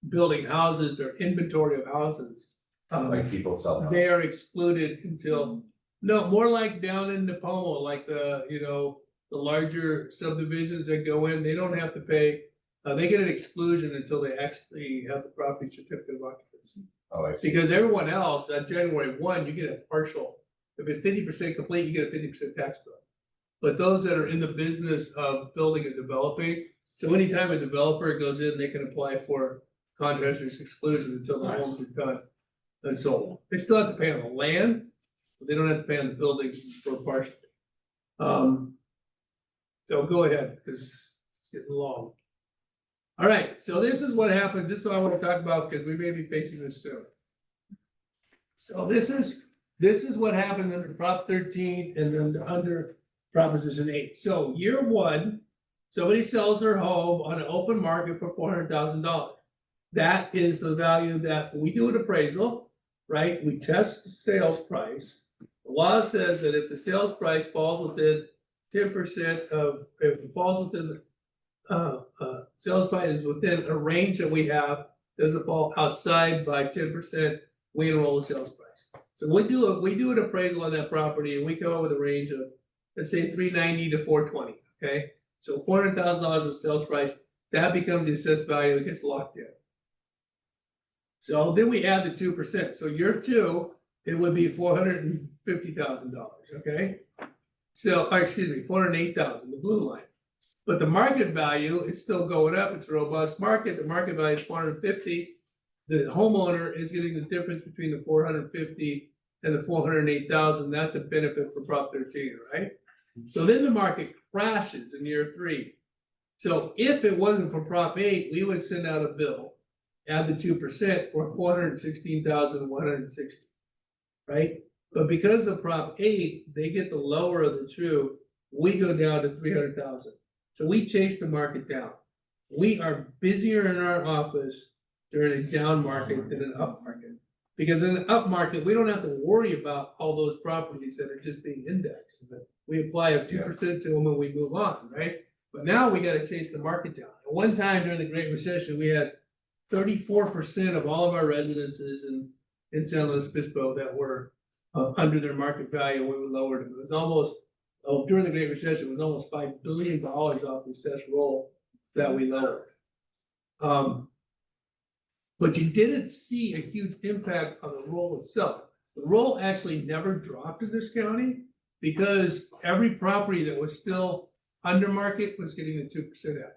building houses, their inventory of houses. Like people sell. They are excluded until, no, more like down in Napomo, like the larger subdivisions that go in, they don't have to pay. They get an exclusion until they actually have the property certificate of occupancy. Oh, I see. Because everyone else, on January 1, you get a partial. If it's 50% complete, you get a 50% tax bill. But those that are in the business of building and developing, So anytime a developer goes in, they can apply for contractor's exclusion until the Nice. homes are done and sold. They still have to pay on the land, but they don't have to pay on the buildings for partially. So go ahead, because it's getting long. All right, so this is what happens, this is what I want to talk about, because we may be facing this soon. So this is what happens under Prop 13 and then under Proposition 8. So year one, somebody sells their home on an open market for $400,000. That is the value that we do an appraisal, right? We test the sales price. The law says that if the sales price falls within 10% of, if it falls within the sales price is within a range that we have, doesn't fall outside by 10%, we enroll the sales price. So we do an appraisal on that property and we come up with a range of, let's say, 390 to 420, okay? So $400,000 of sales price, that becomes the assessed value, it gets locked in. So then we add the 2%, so year two, it would be $450,000, okay? So, excuse me, 408,000, the blue line. But the market value is still going up, it's a robust market, the market value is 450. The homeowner is getting the difference between the 450 and the 408,000, that's a benefit for Prop 13, right? So then the market crashes in year three. So if it wasn't for Prop 8, we would send out a bill, add the 2% for 416,160, right? But because of Prop 8, they get the lower of the true, we go down to 300,000. So we chase the market down. We are busier in our office during a down market than an up market. Because in an up market, we don't have to worry about all those properties that are just being indexed. We apply a 2% to them and we move on, right? But now we gotta chase the market down. At one time during the Great Recession, we had 34% of all of our residences in San Luis Obispo that were under their market value when we lowered them. It was almost, during the Great Recession, it was almost $5 billion off the assessed roll that we lowered. But you didn't see a huge impact on the roll itself. The roll actually never dropped in this county because every property that was still under market was getting the 2% out.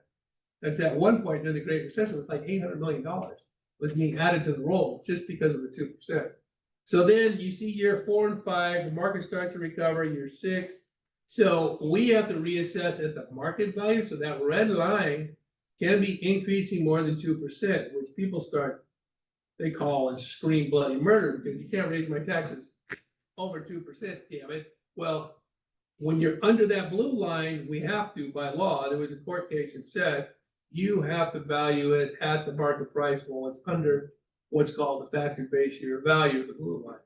That's at one point during the Great Recession, it was like $800 million was being added to the roll just because of the 2%. So then you see year 4 and 5, the market starts to recover, year 6. So we have to reassess at the market value. So that red line can be increasing more than 2%, which people start, they call and scream bloody murder because you can't raise my taxes over 2%, damn it. Well, when you're under that blue line, we have to, by law, there was a court case that said you have to value it at the market price while it's under what's called the factor base year value, the blue line.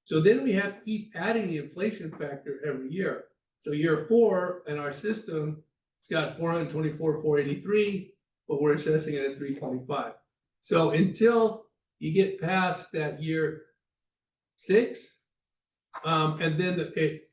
So then we have to keep adding the inflation factor every year. So year 4 in our system, it's got 424, 483, but we're assessing it at 325. So until you get past that year 6, and then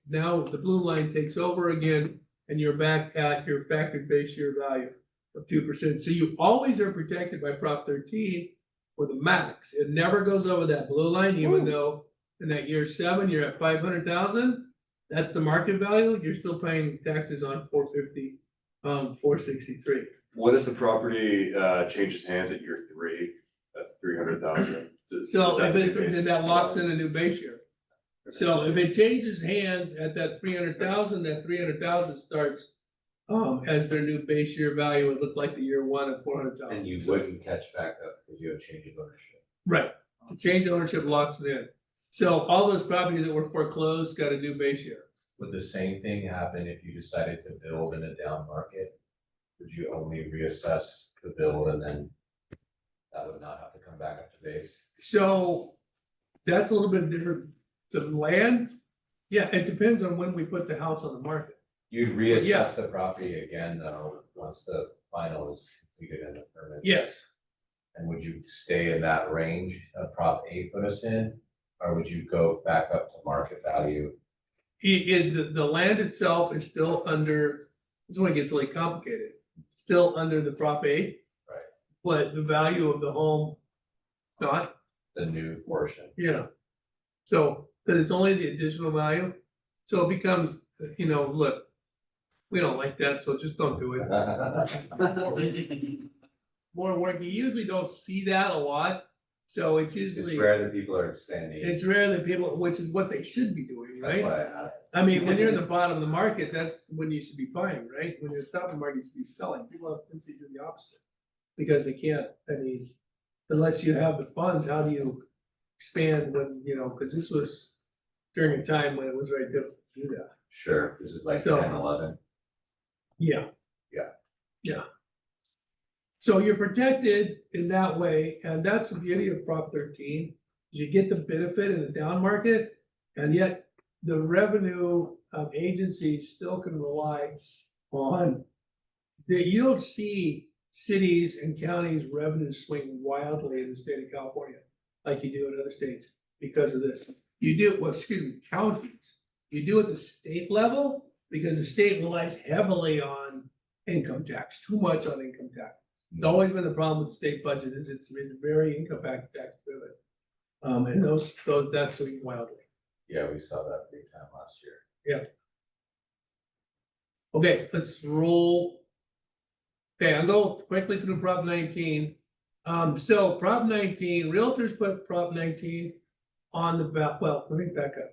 now the blue line takes over again, and you're back at your factored base year value of 2%. So you always are protected by Prop 13 for the max. It never goes over that blue line, even though in that year 7 you're at 500,000. That's the market value. You're still paying taxes on 450, 463. What if the property changes hands at year 3? That's 300,000. So if it, then that locks in a new base year. So if it changes hands at that 300,000, that 300,000 starts as their new base year value. It looked like the year 1 at 400,000. And you wouldn't catch back up because you have change of ownership. Right, the change of ownership locks it in. So all those properties that were foreclosed got a new base year. Would the same thing happen if you decided to build in a down market? Would you only reassess the build and then that would not have to come back up to base? So that's a little bit different. The land, yeah, it depends on when we put the house on the market. You'd Yeah. reassess the property again though, once the final is completed and the permit. Yes, And would you stay in that range of Prop 8 put us in? Or would you go back up to market value? the land itself is still under, this is when it gets really complicated, still under the Prop 8. Right. But the value of the home, not, The new portion. yeah. So, because it's only the additional value, so it becomes, look, We don't like that, so just don't do it. More work, you usually don't see that a lot, so it's It's usually, rare that people are expanding. it's rare that people, which is what they should be doing, That's right? why I asked. I mean, when you're in the bottom of the market, that's when you should be buying, right? When you're at the top of the market, you should be selling. People have a tendency to do the opposite. Because they can't, I mean, unless you have the funds, how do you expand when, you know, because this was during a time when it was very difficult to do that. Sure, this is like So- 10-11. Yeah. Yeah. Yeah. So you're protected in that way, and that's the beauty of Prop 13, is you get the benefit in the down market, and yet the revenue agencies still can rely on, that you don't see cities and counties' revenues swing wildly in the state of California, like you do in other states, because of this. You do, well, excuse me, counties, you do at the state level, because the state relies heavily on income tax, too much on income tax. It's always been the problem with the state budget, is it's been very income tax driven. And that's swinging wildly. Yeah, we saw that big time last year. Okay, let's roll. Okay, I'll go quickly through Prop 19. So Prop 19, realtors put Prop 19 on the ballot. Well, let me back up.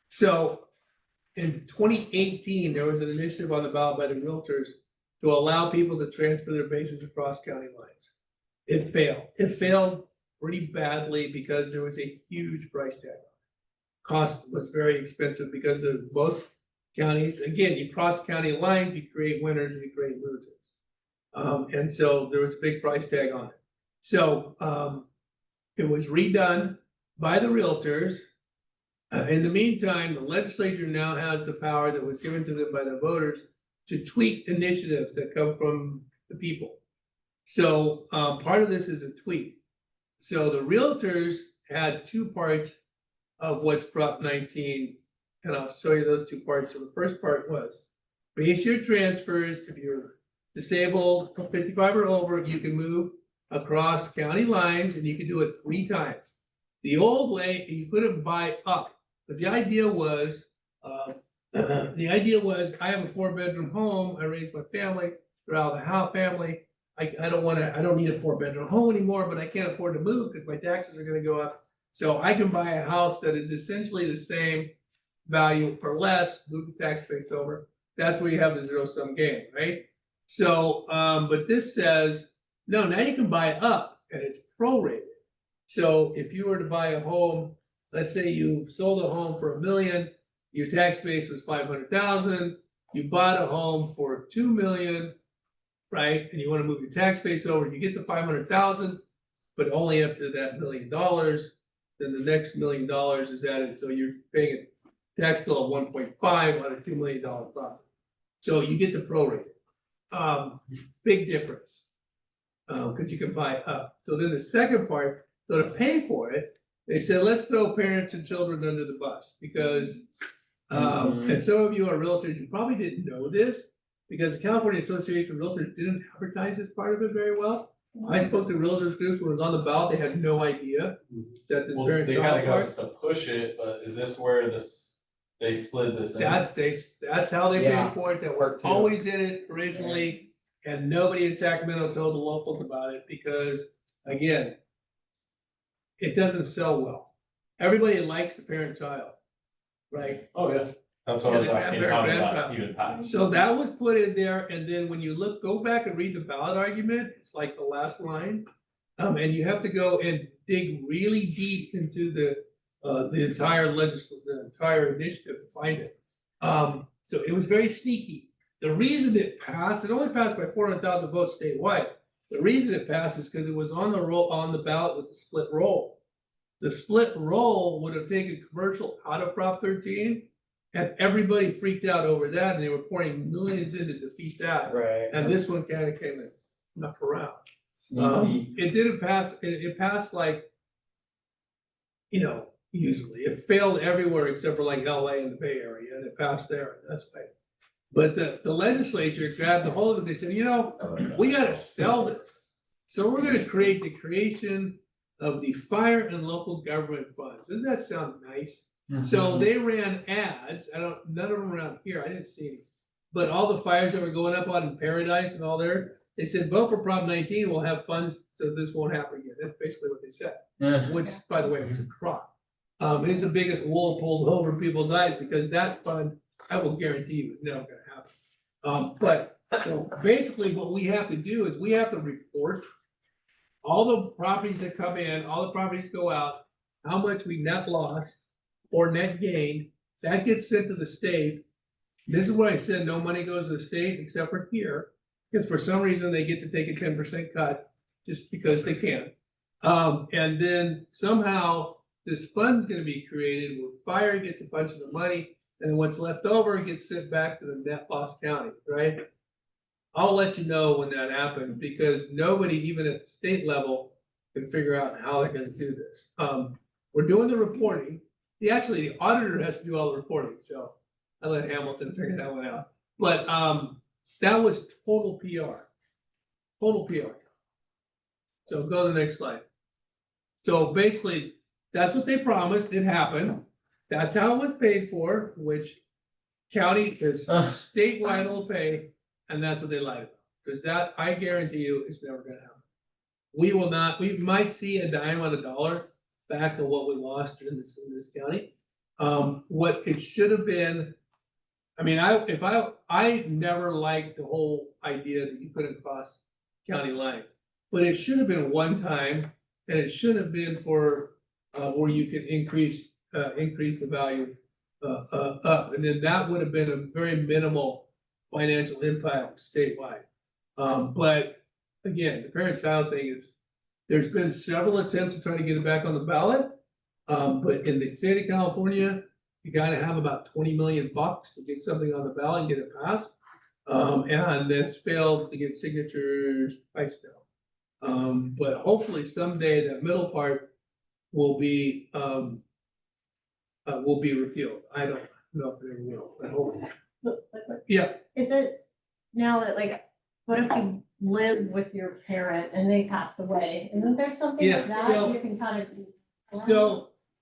So in 2018, there was an initiative on the ballot by the realtors to allow people to transfer their bases across county lines. It failed. It failed pretty badly because there was a huge price tag. Cost was very expensive because of most counties, again, you cross county lines, you create winners and you create losers. And so there was a big price tag on it. So it was redone by the realtors. In the meantime, the legislature now has the power that was given to them by the voters to tweak initiatives that come from the people. So part of this is a tweak. So the realtors had two parts of what's Prop 19, and I'll show you those two parts. So the first part was base your transfers. If you're disabled, 55 or over, you can move across county lines and you can do it 3 times. The old way, you couldn't buy up, because the idea was, I have a 4-bedroom home, I raised my family, they're out of the house family. I don't need a 4-bedroom home anymore, but I can't afford to move because my taxes are gonna go up. So I can buy a house that is essentially the same value for less, move the tax base over. That's where you have the zero-sum game, right? So, but this says, no, now you can buy it up and it's prorated. So if you were to buy a home, let's say you sold a home for $1 million, your tax base was 500,000, you bought a home for 2 million, right? And you want to move your tax base over, you get the 500,000, but only up to that $1 million. Then the next $1 million is added, so you're paying a tax bill of 1.5 on a $2 million property. So you get the prorated. Big difference, because you can buy up. So then the second part, so to pay for it, they said, let's throw parents and children under the bus, because and some of you are realtors, you probably didn't know this, because the California Association of Realtors didn't advertise this part of it very well. I spoke to realtors groups when it was on the ballot, they had no idea that this Well, parent they child gotta part. go to push it, but is this where they slid this in? That's how they Yeah. paid for it, that were always in it originally, and nobody in Sacramento told the locals about it, because, again, it doesn't sell well. Everybody likes the parent-child, right? Oh, yeah. That's what I was Yeah, the asking, grandparent, how did that grandchild. even pass? So that was put in there, and then when you look, go back and read the ballot argument, it's like the last line. And you have to go and dig really deep into the entire the entire initiative to find it. So it was very sneaky. The reason it passed, it only passed by 400,000 votes statewide. The reason it passed is because it was on the ballot with the split roll. The split roll would have taken commercial out of Prop 13, and everybody freaked out over that, and they were pouring millions in to defeat that. Right. And this one kind of came in, knocked around. Sneaky. It didn't pass, it passed like, usually, it failed everywhere except for like LA and the Bay Area, and it passed there, that's right. But the legislature grabbed a hold of it, they said, we gotta sell this. So we're gonna create the creation of the fire and local government funds. Doesn't that sound nice? So they ran ads, none of them around here, I didn't see any. but all the fires that were going up on in Paradise and all there, they said, vote for Prop 19, we'll have funds, so this won't happen again. That's basically what they said, which, by the way, was a crock. It is the biggest wool pulled over people's eyes, because that fund, I will guarantee you, is never gonna happen. But, so basically what we have to do is we have to report all the properties that come in, all the properties go out, how much we net lost or net gain, that gets sent to the state. This is what I said, no money goes to the state except for here, because for some reason they get to take a 10% cut, just because they can. And then somehow this fund's gonna be created where fire gets a bunch of the money, and then what's left over gets sent back to the net loss county, right? I'll let you know when that happens, because nobody, even at the state level, can figure out how they're gonna do this. We're doing the reporting. The auditor has to do all the reporting, so I let Hamilton figure that one out. But, that was total PR. Total PR. So go to the next slide. So basically, that's what they promised, it happened. That's how it was paid for, which county is statewide will pay, and that's what they lied about. Because that, I guarantee you, is never gonna happen. We will not, we might see a dime on a dollar back of what we lost in this county. What it should have been, I mean, I never liked the whole idea that you couldn't cross county lines. But it should have been one time, and it should have been for, where you could increase the value, up, and then that would have been a very minimal financial impact statewide. But again, the parent-child thing is, there's been several attempts to try to get it back on the ballot. But in the state of California, you gotta have about 20 million bucks to get something on the ballot and get it passed. And that's failed to get signatures twice now. But hopefully someday that middle part will be repealed. I don't know if it ever will, but hopefully. Yeah, Is it now that like, what if you live with your parent and they pass away? Isn't there something Yeah, like that so- you can kind of?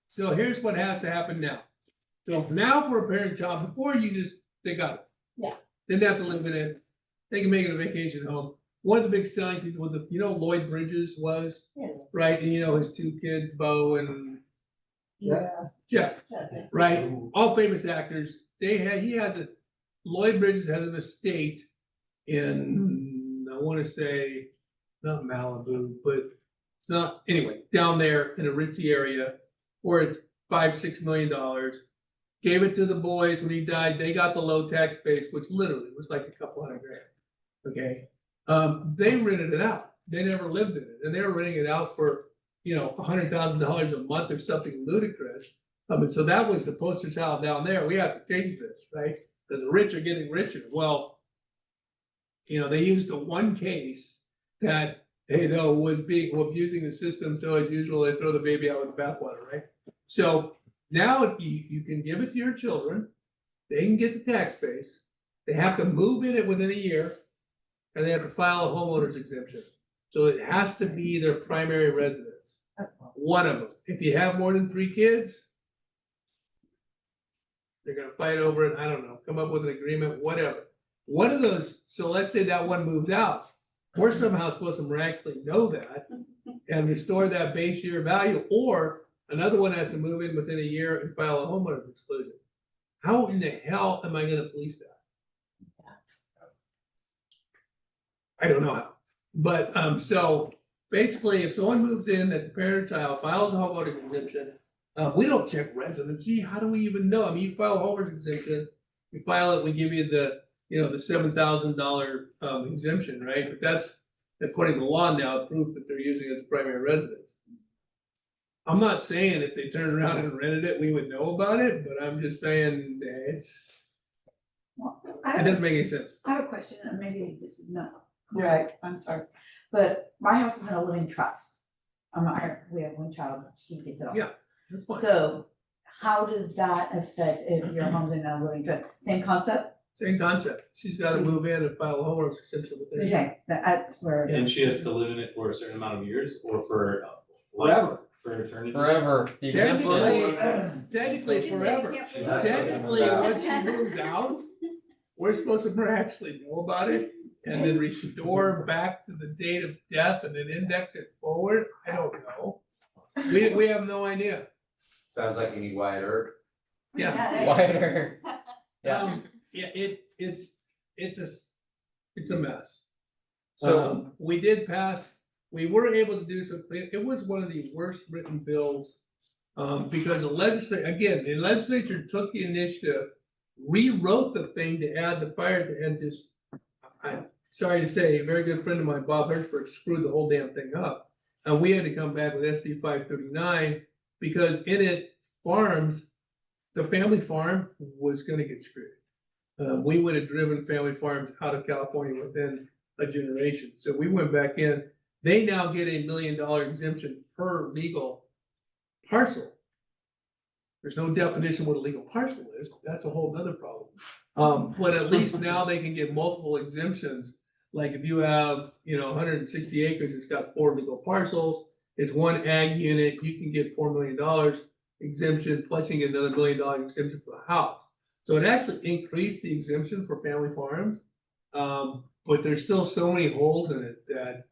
so here's what has to happen now. So now for a parent-child, before they got it. Yeah. Didn't have to live in it, they can make it a vacation home. One of the big selling people with Lloyd Bridges was, Yeah. right, and his two kids, Bo and Yeah. Jeff, Okay. right? All famous actors. Lloyd Bridges has an estate in, I wanna say, not Malibu, but not, anyway, down there in a ritzy area where it's $5-6 million. Gave it to the boys when he died. They got the low tax base, which literally was like a couple $100,000. Okay, they rented it out. They never lived in it, and they were renting it out for $100,000 a month or something ludicrous. And so that was the poster child down there. We have to change this, right? Because the rich are getting richer. Well, they used the one case that was abusing the system. So as usual, they throw the baby out with the bathwater, right? So now you can give it to your children. They can get the tax base. They have to move in it within a year, and they have to file a homeowners exemption. So it has to be their primary residence. One of them. If you have more than 3 kids, they're gonna fight over it. I don't know, come up with an agreement, whatever. One of those, so let's say that one moves out. We're somehow supposed to miraculously know that and restore that base year value, or another one has to move in within a year and file a homeowner's exclusion. How in the hell am I gonna police that? I don't know how, but, so basically, if someone moves in, that the parent or child files a homeowner's exemption, we don't check residency, how do we even know? I mean, you file a homeowner's exemption, you file it, we give you the $7,000 exemption, right? But that's, according to law now, proof that they're using it as primary residence. I'm not saying if they turned around and rented it, we would know about it, but I'm just saying it doesn't make any sense. I have a question, and maybe this is not correct, I'm sorry, but my house is in a living trust. We have one child, she gets it all. Yeah. That's fine. So how does that affect if your home's in a living trust? Same concept? Same concept. She's gotta move in and file a homeowner's exemption with her. Okay, that's where. And she has to live in it for a certain amount of years or for Forever. For eternity. Forever. The exemption. Technically forever. She has to. Technically, once she moves out, we're supposed to miraculously know about it and then restore back to the date of death and then index it forward. I don't know. We have no idea. Sounds like you need Wyatt Earp. Yeah. Wider. Yeah, it's a mess. So, We did pass, we were able to do some, it was one of the worst written bills. Because the legislature took the initiative, rewrote the thing to add the fire and just, I'm sorry to say, a very good friend of mine, Bob Hirschberg, screwed the whole damn thing up. And we had to come back with SB 539 because in it, farms, the family farm was gonna get screwed. We would have driven family farms out of California within a generation. So we went back in, they now get $1 million exemption per legal parcel. There's no definition what a legal parcel is, that's a whole nother problem. But at least now they can get multiple exemptions. Like if you have, 160 acres, it's got 4 legal parcels, it's one ag unit, you can get $4 million exemption, plus you get another $1 million exemption for the house. So it actually increased the exemption for family farms. But there's still so many holes in it that,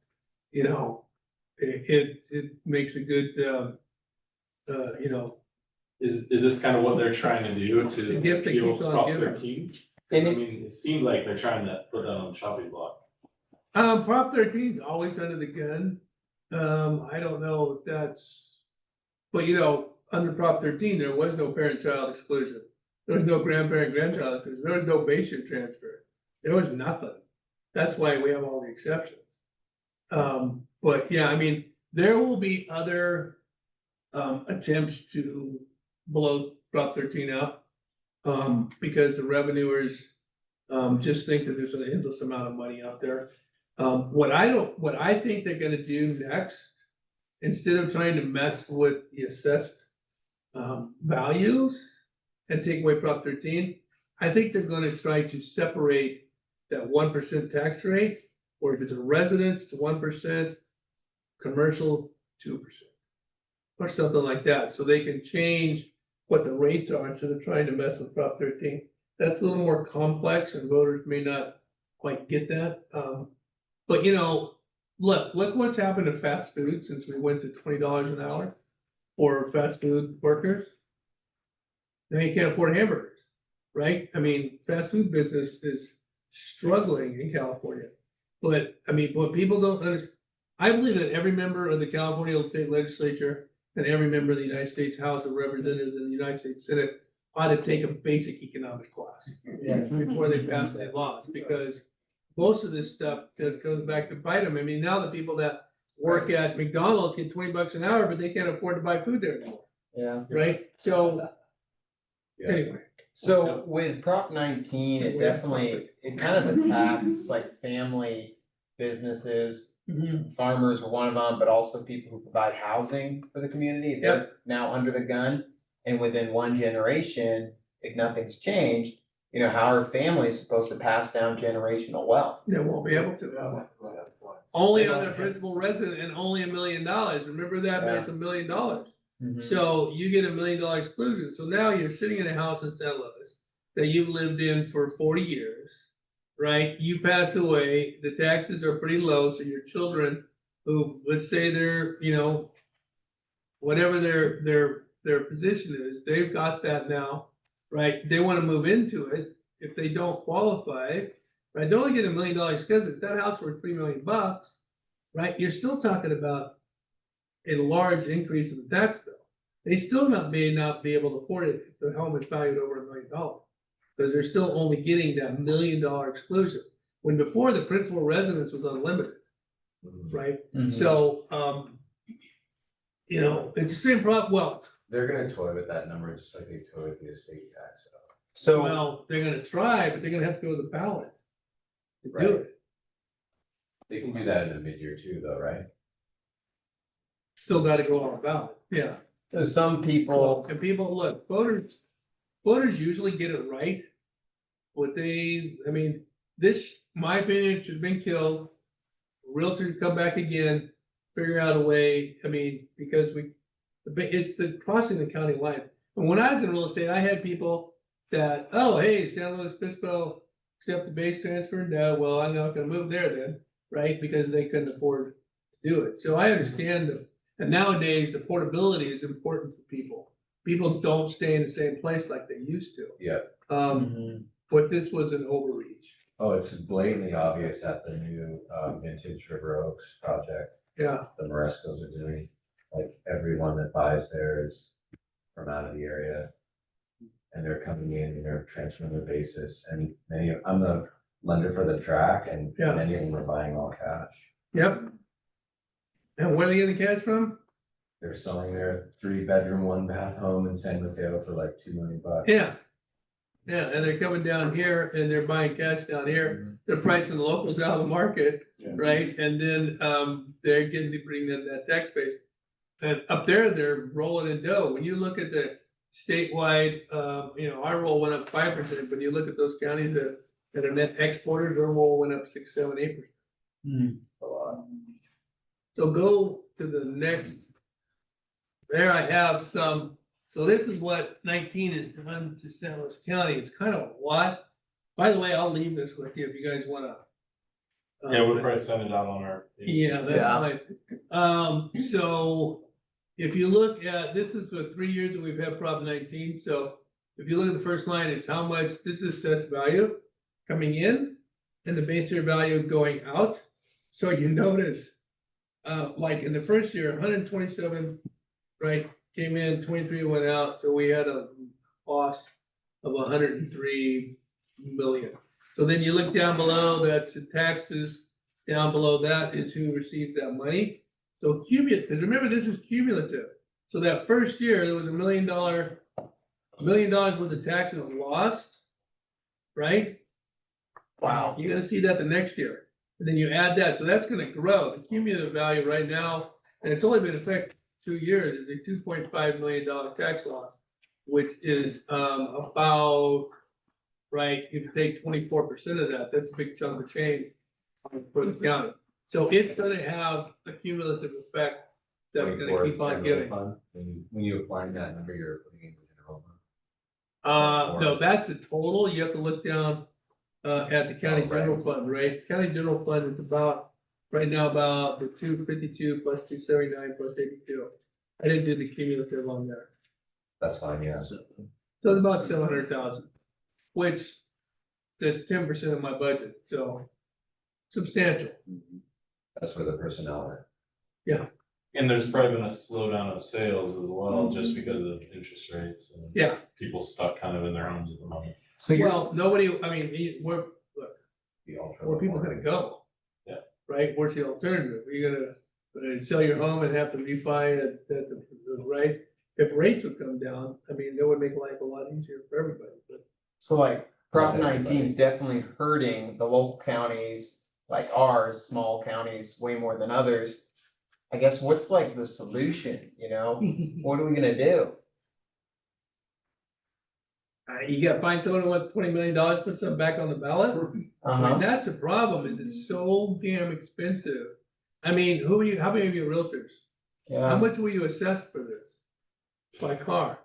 it makes a good, Is this kind of what they're trying to do The to gift that appeal keeps on Prop giving. 13? I And it- mean, it seems like they're trying to put that on the chopping block. Prop 13 is always under the gun. I don't know if that's, but under Prop 13, there was no parent-child exclusion. There was no grandparent-grandchild exclusion. There was no base year transfer. There was nothing. That's why we have all the exceptions. But yeah, I mean, there will be other attempts to blow Prop 13 out. Because the revenuers just think that there's an endless amount of money out there. What I think they're gonna do next, instead of trying to mess with the assessed values and take away Prop 13, I think they're gonna try to separate that 1% tax rate, or if it's a residence, it's 1%, commercial, 2%. Or something like that, so they can change what the rates are instead of trying to mess with Prop 13. That's a little more complex and voters may not quite get that. But look what's happened to fast food since we went to $20 an hour for fast food workers. Now you can't afford hamburgers, right? I mean, fast food business is struggling in California. But I mean, what people don't understand, I believe that every member of the California State Legislature and every member of the United States House of Representatives and the United States Senate ought to take a basic economics class before they pass their laws, because most of this stuff just goes back to bite them. I mean, now the people that work at McDonald's get $20 an hour, but they can't afford to buy food there anymore, yeah. right? So Yeah. anyway, So with Prop 19, it definitely, it kind of attacks like family businesses. Farmers were one of them, but also people who provide housing for the community. They're now under the gun. And within one generation, if nothing's changed, how are families supposed to pass down generational wealth? they won't be able to. Only on their principal resident and only $1 million. Remember that, man, it's $1 million. Mhm. So you get $1 million exclusion. So now you're sitting in a house in San Luis that you've lived in for 40 years, right? You pass away, the taxes are pretty low, so your children who, let's say they're, whatever their position is, they've got that now, right? They want to move into it. If they don't qualify, right? They only get $1 million because if that house were $3 million, right? You're still talking about a large increase in the tax bill. They still may not be able to afford it if the home is valued over $1 million. Because they're still only getting that $1 million exclusion, when before the principal residence was unlimited, right? Mhm. So, it's the same problem, well, They're gonna toy with that number just like they toy with the estate tax. So, they're gonna try, but they're gonna have to go to the ballot to do Right. it. They can do that in a mid-year too, though, right? Still gotta go on the ballot, yeah. so some people, And people, look, voters usually get it right. My opinion, should have been killed. Realtor come back again, figure out a way, because it's the crossing the county line. And when I was in real estate, I had people that, oh, hey, San Luis Obispo, accept the base transfer, no, well, I'm not gonna move there then, right, because they couldn't afford to do it, so I understand that. And nowadays, the portability is important to people, people don't stay in the same place like they used to. Yeah. But this was an overreach, Oh, it's blatantly obvious at the new Vintage River Oaks project yeah, the Morescos are doing. Like everyone that buys there is from out of the area. And they're coming in and they're transferring their basis and I'm the lender for the track and Yeah. many of them are buying all cash. yep. And where are they getting the cash from? They're selling their 3-bedroom, 1-bath home in San Mateo for like $2 million. Yeah. Yeah, and they're coming down here and they're buying cash down here, they're pricing the locals out of the market, Yeah. right? And then, they're getting to bring in that tax base. And up there, they're rolling in dough, when you look at the statewide, our roll went up 5%, but you look at those counties that are net exporters, their roll went up 6, 7, 8%. A lot. So go to the next. There I have some, so this is what 19 has done to San Luis County, it's kind of a lot. By the way, I'll leave this with you if you guys wanna. Yeah, we'll probably send it out on our. Yeah, that's fine. So if you look at, this is for 3 years that we've had Prop 19, so if you look at the first line, it's how much, this is assessed value coming in and the base year value going out. So you notice, like in the first year, 127, right, came in, 23 went out, so we had a cost of 103 million. So then you look down below, that's the taxes, down below that is who received that money. So cumulative, remember this is cumulative. So that first year, there was $1 million worth of taxes lost, right? Wow. You're gonna see that the next year, and then you add that, so that's gonna grow, the cumulative value right now, and it's only been in effect 2 years, is a $2.5 million tax loss. Which is about, right, if you take 24% of that, that's a big chunk of change for the county. So it's gonna have a cumulative effect that we're gonna keep on giving. When you applying that number, you're putting in the general fund. No, that's the total, you have to look down at the county general fund, right? County general fund is about, right now, about the 252 plus 279 plus 82. I didn't do the cumulative on there. That's fine, yeah. So it's about 700,000, which that's 10% of my budget, so substantial. That's where the personnel are. And there's probably been a slowdown of sales as well, just because of interest rates and. Yeah. People stuck kind of in their homes at the moment. So you're, Well, nobody, I mean, where The ultra. are people gonna go? Yeah. Right, where's the alternative? Are you gonna sell your home and have to refi at the right? If rates would come down, I mean, that would make life a lot easier for everybody, but. so like Prop Not 19 everybody. is definitely hurting the local counties, like ours, small counties, way more than others. I guess what's like the solution, you know? What are we gonna do? You gotta find someone who wants $20 million, put something back on the ballot. And that's the problem, is it's so damn expensive. I mean, how many of you are realtors? How Yeah, much were you assessed for this? By car?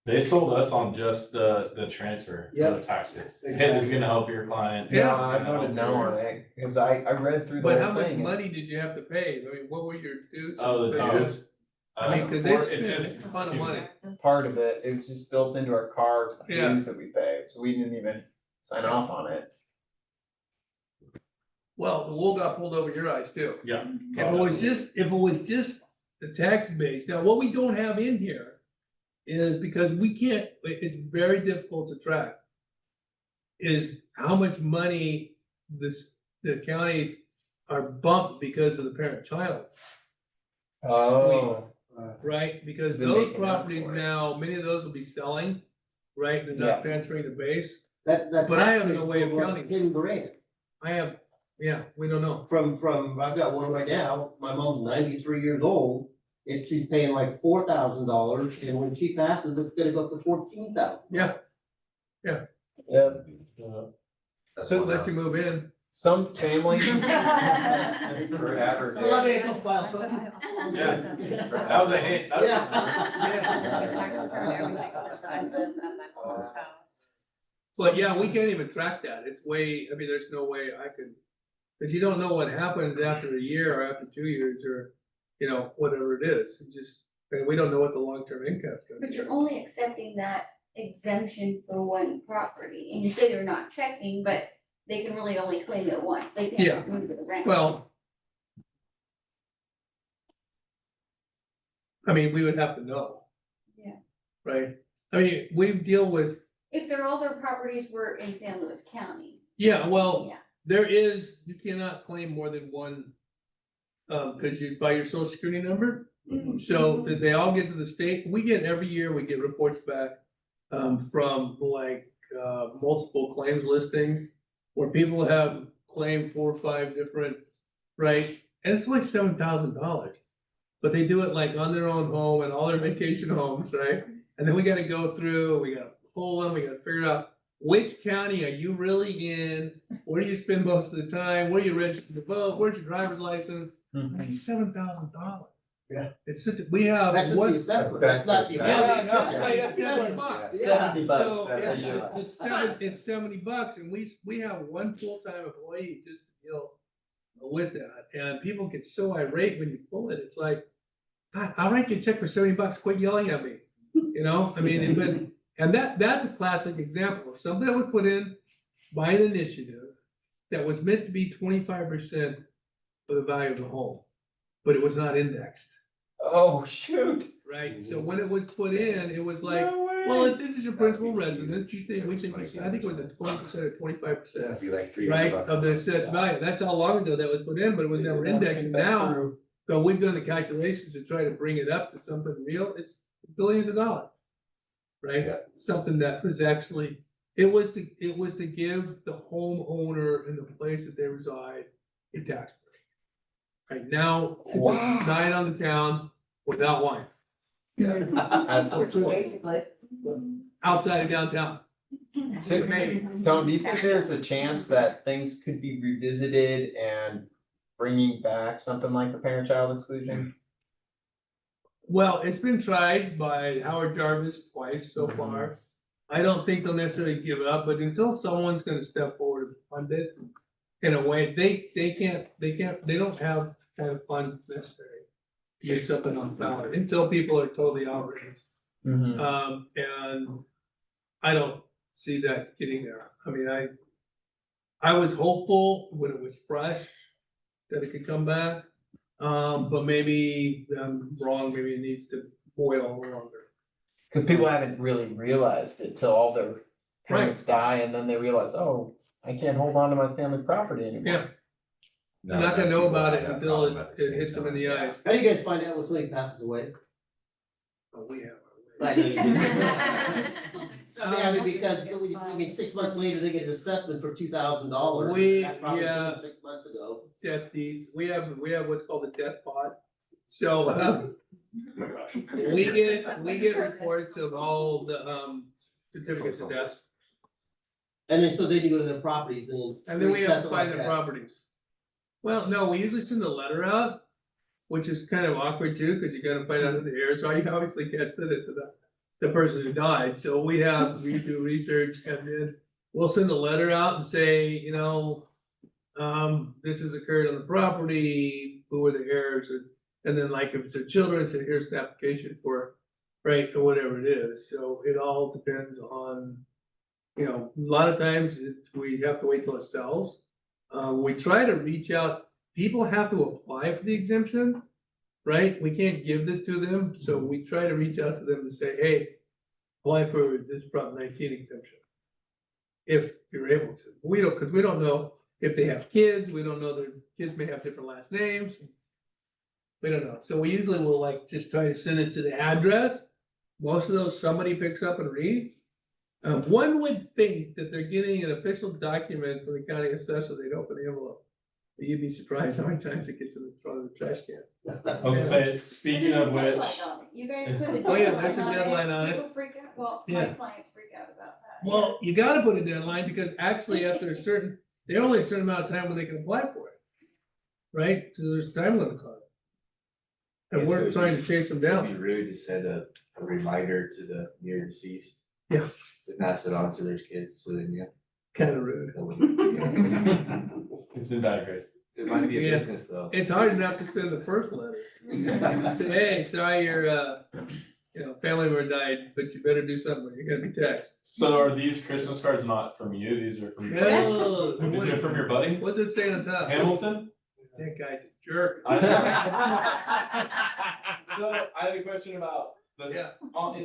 They sold us on just the transfer of the tax base. Hey, this is gonna help your clients. Yeah, I voted no on it, cause I read through the But how whole much thing. money did you have to pay? I mean, what were your dues? Oh, the dues. I mean, cause they It's spent just. a ton of money. Part of it, it was just built into our car Yeah. dues that we pay, so we didn't even sign off on it. Well, the wool got pulled over your eyes too. Yeah. If it was just the tax base, now what we don't have in here is because we can't, it's very difficult to track. Is how much money the counties are bumped because of the parent-child, Oh. right? Because They're those making up properties for it. now, many of those will be selling, right? They're Yeah. not transferring the base. That But I have tax no rate way of was like counting. 10 grand. I have, yeah, we don't know. From, I've got one right now, my mom's 93 years old, and she's paying like $4,000, and when she passes, it's gonna go up to 14,000. Yeah, Yeah, That's so one let you house. move in. some families. For average. Let me go file something. Yeah. That was a hint. That was- Yeah. Tax return, everything says I live at my mom's house. But yeah, we can't even track that. It's way, I mean, there's no way I could, cause you don't know what happens after a year or after 2 years or, you know, whatever it is. It just, and we don't know what the long-term income is gonna But be. you're only accepting that exemption for one property, and you say they're not checking, but they can really only claim it once, they Yeah. can't move it around. Well. I mean, we would have to know. Yeah. Right? I mean, we deal with, If they're all their properties were in San Luis County. yeah, well, Yeah, there is, you cannot claim more than one. Cause you, by your social security number, so if they all get to the state, we get every year, we get reports back. From like, multiple claims listings, where people have claimed 4 or 5 different, right? And it's like $7,000. But they do it like on their own home and all their vacation homes, right? And then we gotta go through, we gotta pull them, we gotta figure out which county are you really in? Where do you spend most of the time? Where are you registered to vote? Where's your driver's license? Like $7,000. Yeah. It's such, we have That's just what? the assessment, that's not the. Yeah, I know, amount. right, that's $70. Yeah. $70 So every year. it's $70 and we have one full-time employee just to deal with that. And people get so irate when you pull it. It's like, "God, I'll write you a check for $70. Quit yelling at me." You know, I mean, but, and that's a classic example of something that was put in by an initiative that was meant to be 25% of the value of the home, but it was not indexed, Oh, shoot. right? So when it was put in, it was like, No way. well, if this is your principal residence, you think, we think, I think it was a 20% or 25%, That'd be like $300 right, of the assessed value. That's how long ago that was put in, but it was never indexed. And now, so we've done the calculations to try to bring it up to something real. It's billions of dollars. Right? Yeah. Something that was actually, it was to give the homeowner in the place that they reside a tax break. Right now, it's Wow. a night on the town without wine, That's Basically. outside of downtown. So, Tone, do you think there's a chance that things could be revisited and bringing back something like the parent-child exclusion? Well, it's been tried by Howard Jarvis twice so far. I don't think they'll necessarily give up, but until someone's gonna step forward and fund it in a way, they don't have kind of funds necessary to get something on the ballot until people are totally outraged. Mhm. And I don't see that getting there. I mean, I was hopeful when it was fresh that it could come back. But maybe I'm wrong, maybe it needs to boil longer. Cause people haven't really realized it till all their parents die and then they realize, oh, I can't hold on to my family property anymore. Yeah, No, you're not gonna some know people about have it that until problem at the it same hits them in the time. eyes. How do you guys find out when somebody passes away? Oh, we have our I way. know you do. I mean, because, I mean, 6 months later, they get an assessment for $2,000. We- That probably yeah. sold 6 months ago. Death deeds, we have what's called a death pot. So, Oh my gosh. we get reports of all the, certificates of death. And then, so then you go to the properties and. And then we have to nothing find like the that. properties. Well, no, we usually send a letter out, which is kind of awkward too, because you gotta find out who the heirs are. You obviously can't send it to the person who died. So we do research and then we'll send a letter out and say, you know, this has occurred on the property, who are the heirs? And then like if it's their children, say, here's an application for, right, or whatever it is. So it all depends on, you know, a lot of times we have to wait till it sells. We try to reach out, people have to apply for the exemption, right? We can't give it to them, so we try to reach out to them to say, hey, apply for this Prop 19 exemption. If you're able to, we don't, because we don't know if they have kids, we don't know their kids may have different last names. We don't know, so we usually will like just try to send it to the address. Most of those somebody picks up and reads. One would think that they're getting an official document from the county assessor, they'd open the envelope. But you'd be surprised how many times it gets in the front of the trash can. I would say, speaking There's a of which, deadline on it. You guys put a Oh, yeah, deadline there's a on it. deadline on it. People freak out, well, my Yeah. clients freak out about that. Well, you gotta put a deadline because actually after a certain, there's only a certain amount of time when they can apply for it. Right? So there's time limits on it. And Yeah, we're so trying to chase them It'd down. be rude to send a reminder to the near deceased. Yeah. To pass it on to their kids, so then, yeah. Kind of rude. It's in digress. It might be a Yeah. business though. It's hard enough to send the first letter. Say, hey, sorry, your, family member died, but you better do something, you're gonna be taxed. So are these Christmas cards not from you? These are from your, No. these are from your buddy? What's it say on top? Hamilton? That guy's a jerk. So I had a question about Yeah.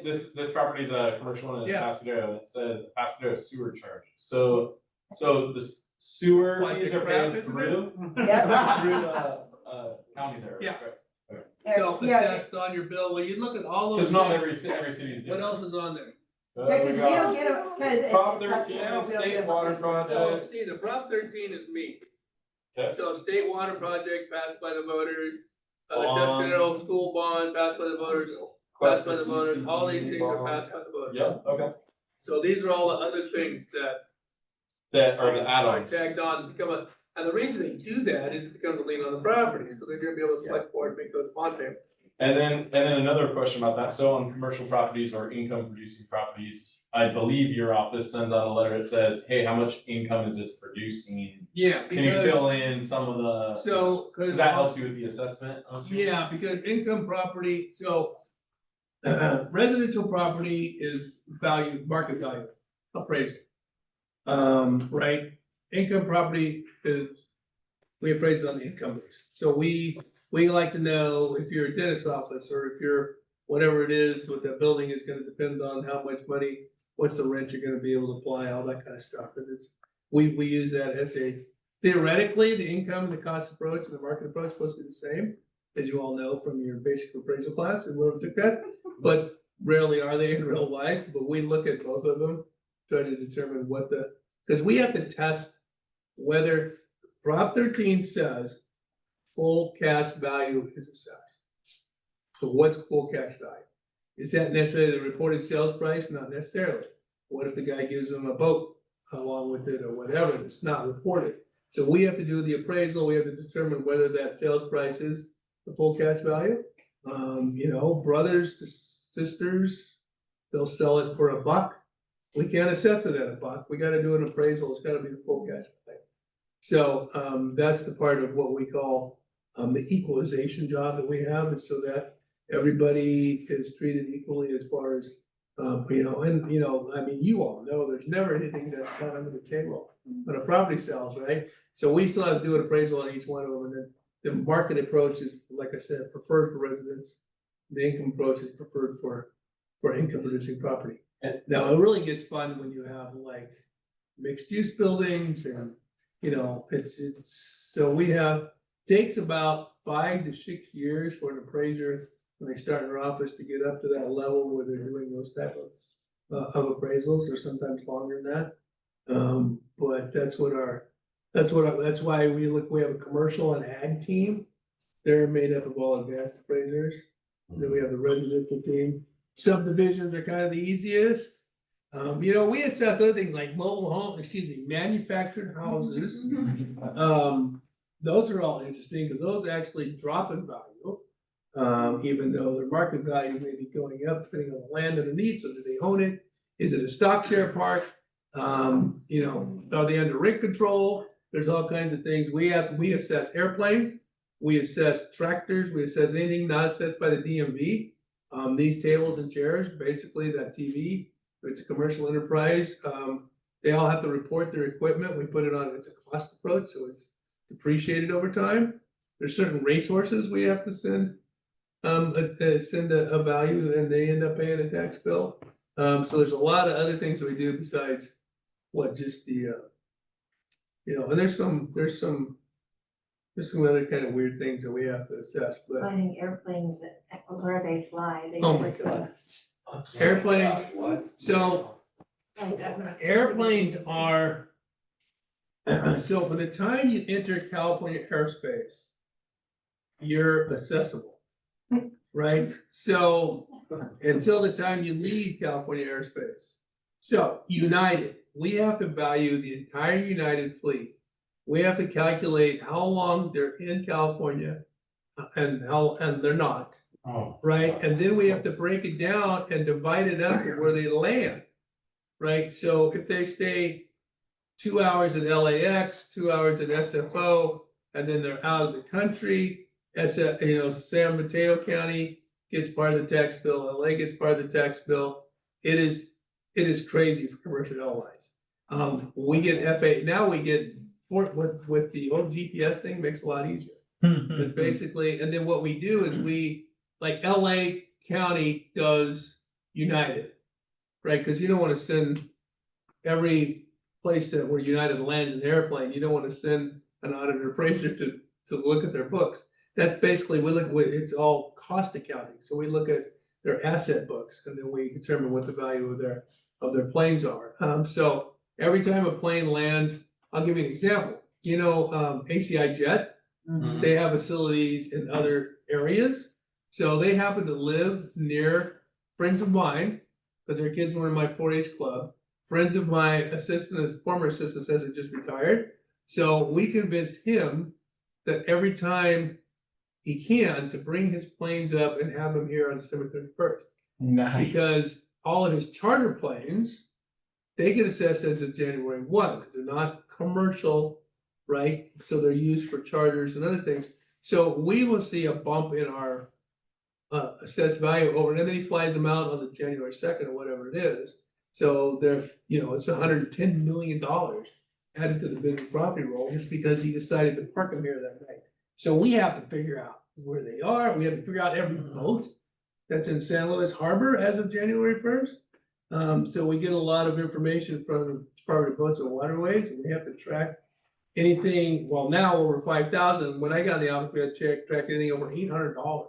this property's a commercial one in Yeah. Pasadena, it says Pasadena sewer charge. So the sewer Why, fees take a are crap, paid isn't it? through, Yep. through county there. Yeah. right? Self-assessed on your bill, well, you look at all those Cause not things. every city is What different. else is on there? We Yeah, cause we got don't get it, cause it. Prop it's like, 13, we don't state get water it. project. So, see, the Prop 13 is me. Okay. So state water project passed by the voters, Bonds. Tuscaloosa school bond passed by the voters, passed by the voters, all these things are passed by the voters. Yep, okay. So these are all the other things that That are the are add-ons. tagged on to become and the reason they do that is it becomes a lien on the property, so they're gonna be able to select for it, make those bond payments. And then another question about that, so on commercial properties or income producing properties, I believe your office sends out a letter that says, hey, how much income is this producing? Yeah, Can you because, fill in some of the, so, cause cause. that helps you with the assessment? I'm assuming? Yeah, because income property, so residential property is value, market value, appraisal. Right, income property is, we appraise it on the income base. So we like to know if you're a dentist's office or if you're whatever it is, what that building is gonna depend on how much money, what's the rent you're gonna be able to apply, all that kind of stuff. But it's, we use that as a, theoretically, the income and the cost approach and the market approach is supposed to be the same, as you all know from your basic appraisal class and whoever took that. But rarely are they in real life, but we look at both of them, try to determine what the, because we have to test whether Prop 13 says full cash value is assessed. So what's full cash value? Is that necessarily the reported sales price? Not necessarily. What if the guy gives them a boat along with it or whatever, and it's not reported? So we have to do the appraisal, we have to determine whether that sales price is the full cash value. Brothers to sisters, they'll sell it for $1. We can't assess it at $1. We gotta do an appraisal, it's gotta be the full cash value. So, that's the part of what we call, the equalization job that we have, is so that everybody is treated equally as far as, I mean, you all know, there's never anything that's not under the table on a property sales, right? So we still have to do an appraisal on each one of them, and then the market approach is, like I said, preferred for residents. The income approach is preferred for income producing property. Now, it really gets fun when you have like mixed use buildings and, so we have, takes about 5 to 6 years for an appraiser when they start in their office to get up to that level where they're doing those type of appraisals, or sometimes longer than that. But that's why we have a commercial and ag team. They're made up of all advanced appraisers. Then we have the residential team. Subdivisions are kind of the easiest. We assess other things like manufactured houses. Those are all interesting because those actually drop in value. Even though their market value may be going up depending on the land underneath. So do they own it? Is it a stock share park? Are they under rent control? There's all kinds of things. We assess airplanes, we assess tractors, we assess anything not assessed by the DMV. These tables and chairs, basically that TV, if it's a commercial enterprise, they all have to report their equipment. We put it on, it's a cost approach, so it's depreciated over time. There's certain racehorses we have to send a value, and they end up paying a tax bill. So there's a lot of other things that we do besides what just the, and there's some other kind of weird things that we have to assess, but Finding airplanes where they fly, they Oh get my assessed. airplanes, What? so airplanes are, so from the time you enter California airspace, you're accessible, right? So until the time you leave California airspace. So United, we have to value the entire United fleet. We have to calculate how long they're in California and they're not, Oh. right? And then we have to break it down and divide it up to where they land. right? So if they stay 2 hours at LAX, 2 hours at SFO, and then they're out of the country, San Mateo County gets part of the tax bill, LA gets part of the tax bill. It is crazy for commercial airlines. We get now we get, with the old GPS thing, makes it a lot easier. But basically, and then what we do is like LA County does United, right? Cause you don't wanna send every place that where United lands an airplane, you don't wanna send an auditor appraiser to look at their books. That's basically, we look at, it's all cost accounting, so we look at their asset books, and then we determine what the value of their planes are. So every time a plane lands, I'll give you an example, ACI Jet, they have facilities in other areas. So they happen to live near friends of mine, because their kids were in my 4-H club. Friends of my former assistant says he just retired. So we convinced him that every time he can, to bring his planes up and have them here on December 31st. Nice. Because all of his charter planes, they get assessed as of January 1, because they're not commercial, right? So they're used for charters and other things. So we will see a bump in our assessed value over, and then he flies them out on the January 2nd or whatever it is. So they're, it's $110 million added to the business property roll just because he decided to park them here that night. So we have to figure out where they are. We have to figure out every boat that's in San Luis Harbor as of January 1st. So we get a lot of information from the Department of Boats and Waterways, and we have to track anything, well, now over 5,000. When I got in the office, we had to track anything over $800.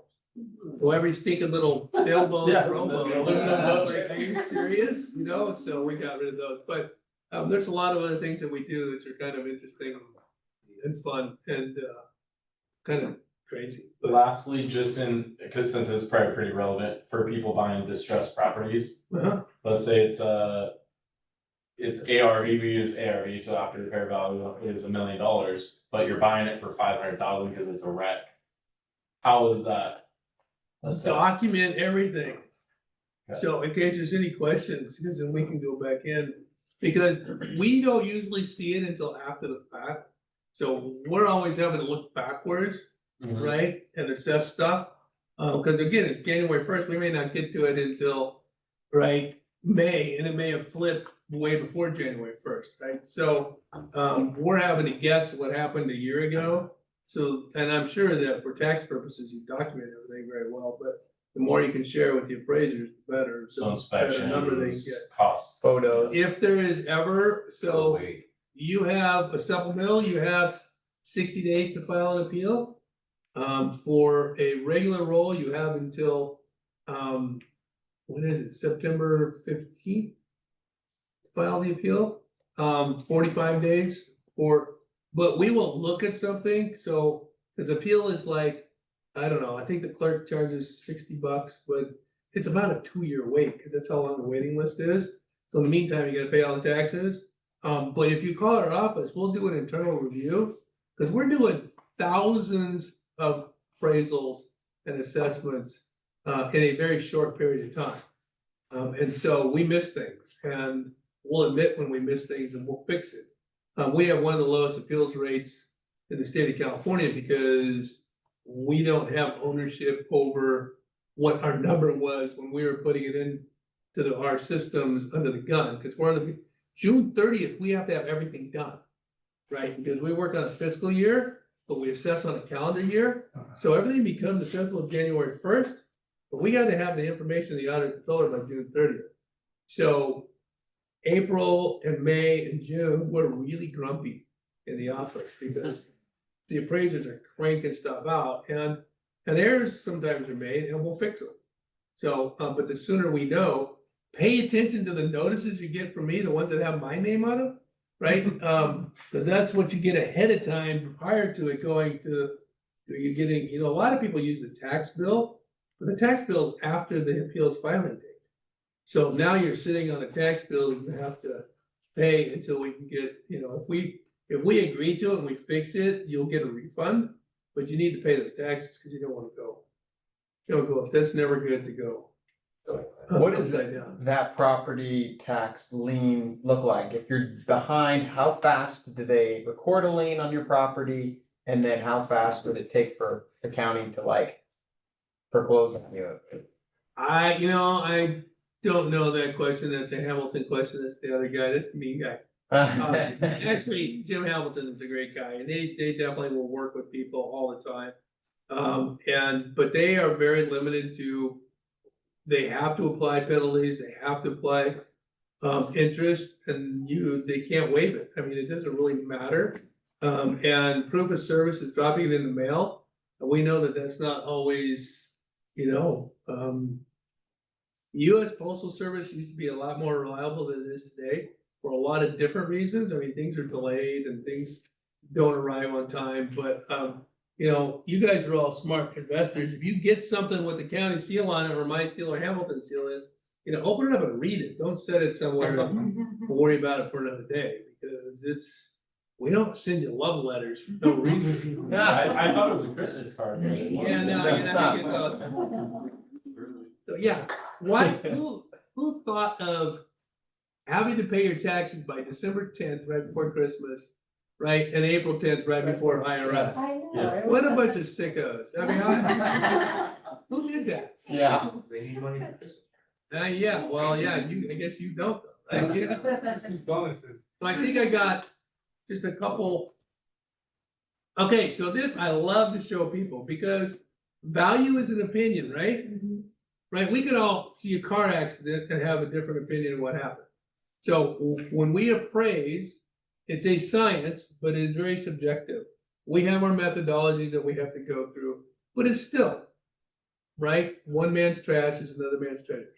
So every stinking little sailboat, Yeah, rowboat, the I aluminum was boats. like, are you serious? So we got rid of those. But there's a lot of other things that we do that are kind of interesting and fun and kind of crazy. But Lastly, because since it's probably pretty relevant for people buying distressed properties, let's say it's ARV, we use ARV, so after the fair value is $1 million, but you're buying it for 500,000 because it's a wreck. How is that assessed? document everything. Okay. So in case there's any questions, because then we can go back in, because we don't usually see it until after the fact. So we're always having to look backwards, Mhm. right, and assess stuff. Because again, it's January 1st, we may not get to it until, right, May, and it may have flipped way before January 1st, right? So we're having to guess what happened a year ago. So, and I'm sure that for tax purposes, you document everything very well, but the more you can share with the appraisers, the better. So the better number they can inspections, get. costs. Photos. If there is ever, so Wait, you have a supplemental, you have 60 days to file an appeal. For a regular roll, you have until, what is it, September 15th? File the appeal, 45 days but we will look at something, so, because appeal is like, I don't know, I think the clerk charges $60, but it's about a 2-year wait, because that's how long the waiting list is. So in the meantime, you gotta pay all the taxes. But if you call our office, we'll do an internal review, because we're doing thousands of appraisals and assessments in a very short period of time. And so we miss things, and we'll admit when we miss things and we'll fix it. We have one of the lowest appeals rates in the state of California because we don't have ownership over what our number was when we were putting it into our systems under the gun, because we're on the June 30th, we have to have everything done, right? Because we work on a fiscal year, but we assess on a calendar year. So everything becomes essential January 1st, but we got to have the information of the auditor controller by June 30th. So April and May and June, we're really grumpy in the office because the appraisers are cranking stuff out, and errors sometimes are made, and we'll fix them. So, but the sooner we know, pay attention to the notices you get from me, the ones that have my name on them, right? Because that's what you get ahead of time prior to it going to, you're getting, a lot of people use the tax bill, but the tax bill is after the appeals filing date. So now you're sitting on a tax bill you have to pay until we can get, if we agree to it and we fix it, you'll get a refund, but you need to pay those taxes because you don't want to go. You don't go, that's never good to go What does upside down. that property tax lien look like? If you're behind, how fast do they record a lien on your property? And then how fast would it take for the county to like foreclose on you? I don't know that question. That's a Hamilton question. That's the other guy. That's the mean guy. Actually, Jim Hamilton is a great guy, and they definitely will work with people all the time. But they are very limited to, they have to apply penalties, they have to apply interest, and they can't waive it. I mean, it doesn't really matter. And proof of service is dropping it in the mail. And we know that that's not always, US Postal Service used to be a lot more reliable than it is today for a lot of different reasons. I mean, things are delayed and things don't arrive on time, but you guys are all smart investors. If you get something with the county seal on it or my seal or Hamilton seal in, open it up and read it. Don't set it somewhere and worry about it for another day, because we don't send you love letters for no reason. I thought it was a Christmas card. Yeah, no, you're not gonna get those. So yeah, who thought of having to pay your taxes by December 10th, right before Christmas, right, and April 10th, right before IRS? I know. Yeah. it What was a bunch of sickos. I mean, who did that? Yeah. They need money for Christmas. Yeah, well, yeah, I guess you don't. Though. Christmas bonuses. So I think I got just a couple. Okay, so this I love to show people because value is an opinion, right? Right, we could all see a car accident and have a different opinion of what happened. So when we appraise, it's a science, but it's very subjective. We have our methodologies that we have to go through, but it's still, right? One man's trash is another man's treasure.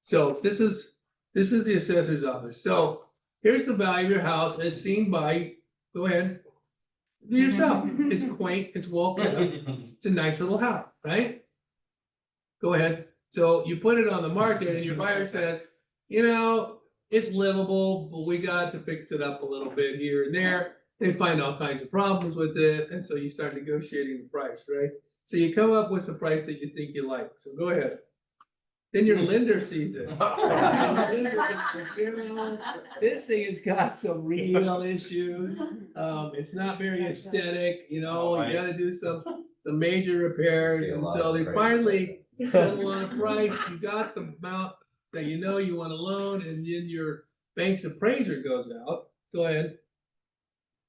So this is the assessor's office. So here's the value of your house as seen by, go ahead, yourself. It's quaint, it's well put up, it's a nice little house, right? Go ahead. So you put it on the market and your buyer says, it's livable, but we got to fix it up a little bit here and there. They find all kinds of problems with it, and so you start negotiating the price, right? So you come up with a price that you think you like, so go ahead. Then your lender sees it. This thing has got some real issues. It's not very aesthetic, you gotta do some major repairs, and so they finally settle on a price. You got the amount that you want to loan, and then your bank's appraiser goes out. Go ahead.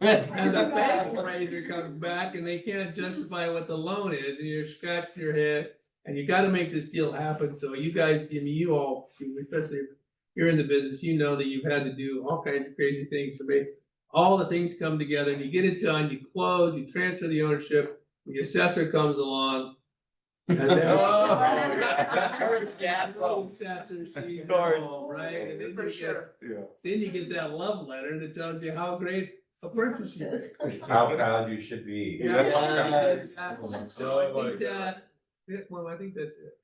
And the bank appraiser comes back and they can't justify what the loan is, and you're scratching your head, and you gotta make this deal happen. So you guys, you all, especially if you're in the business, that you've had to do all kinds of crazy things to make all the things come together, and you get it done, you close, you transfer the ownership, the assessor comes along. And then assessor sees it all, right? And then you get that love letter that tells you how great a purchase is. How proud you should be. Exactly. So I think that's it.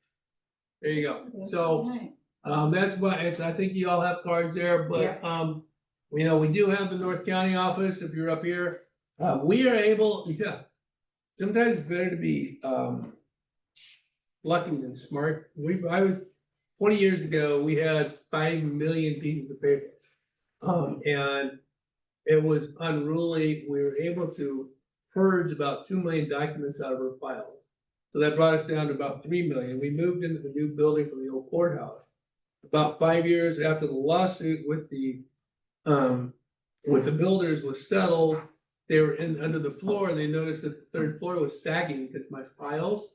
There you go. So that's why I think you all have cards there, but we do have the North County office. If you're up here, we are able. Sometimes it's better to be lucky than smart. I was 20 years ago. We had 5 million pieces of paper, and it was unruly. We were able to purge about 2 million documents out of our files. So that brought us down to about 3 million. We moved into the new building from the old courthouse. About 5 years after the lawsuit with the builders was settled, they were under the floor, and they noticed that the third floor was sagging because my files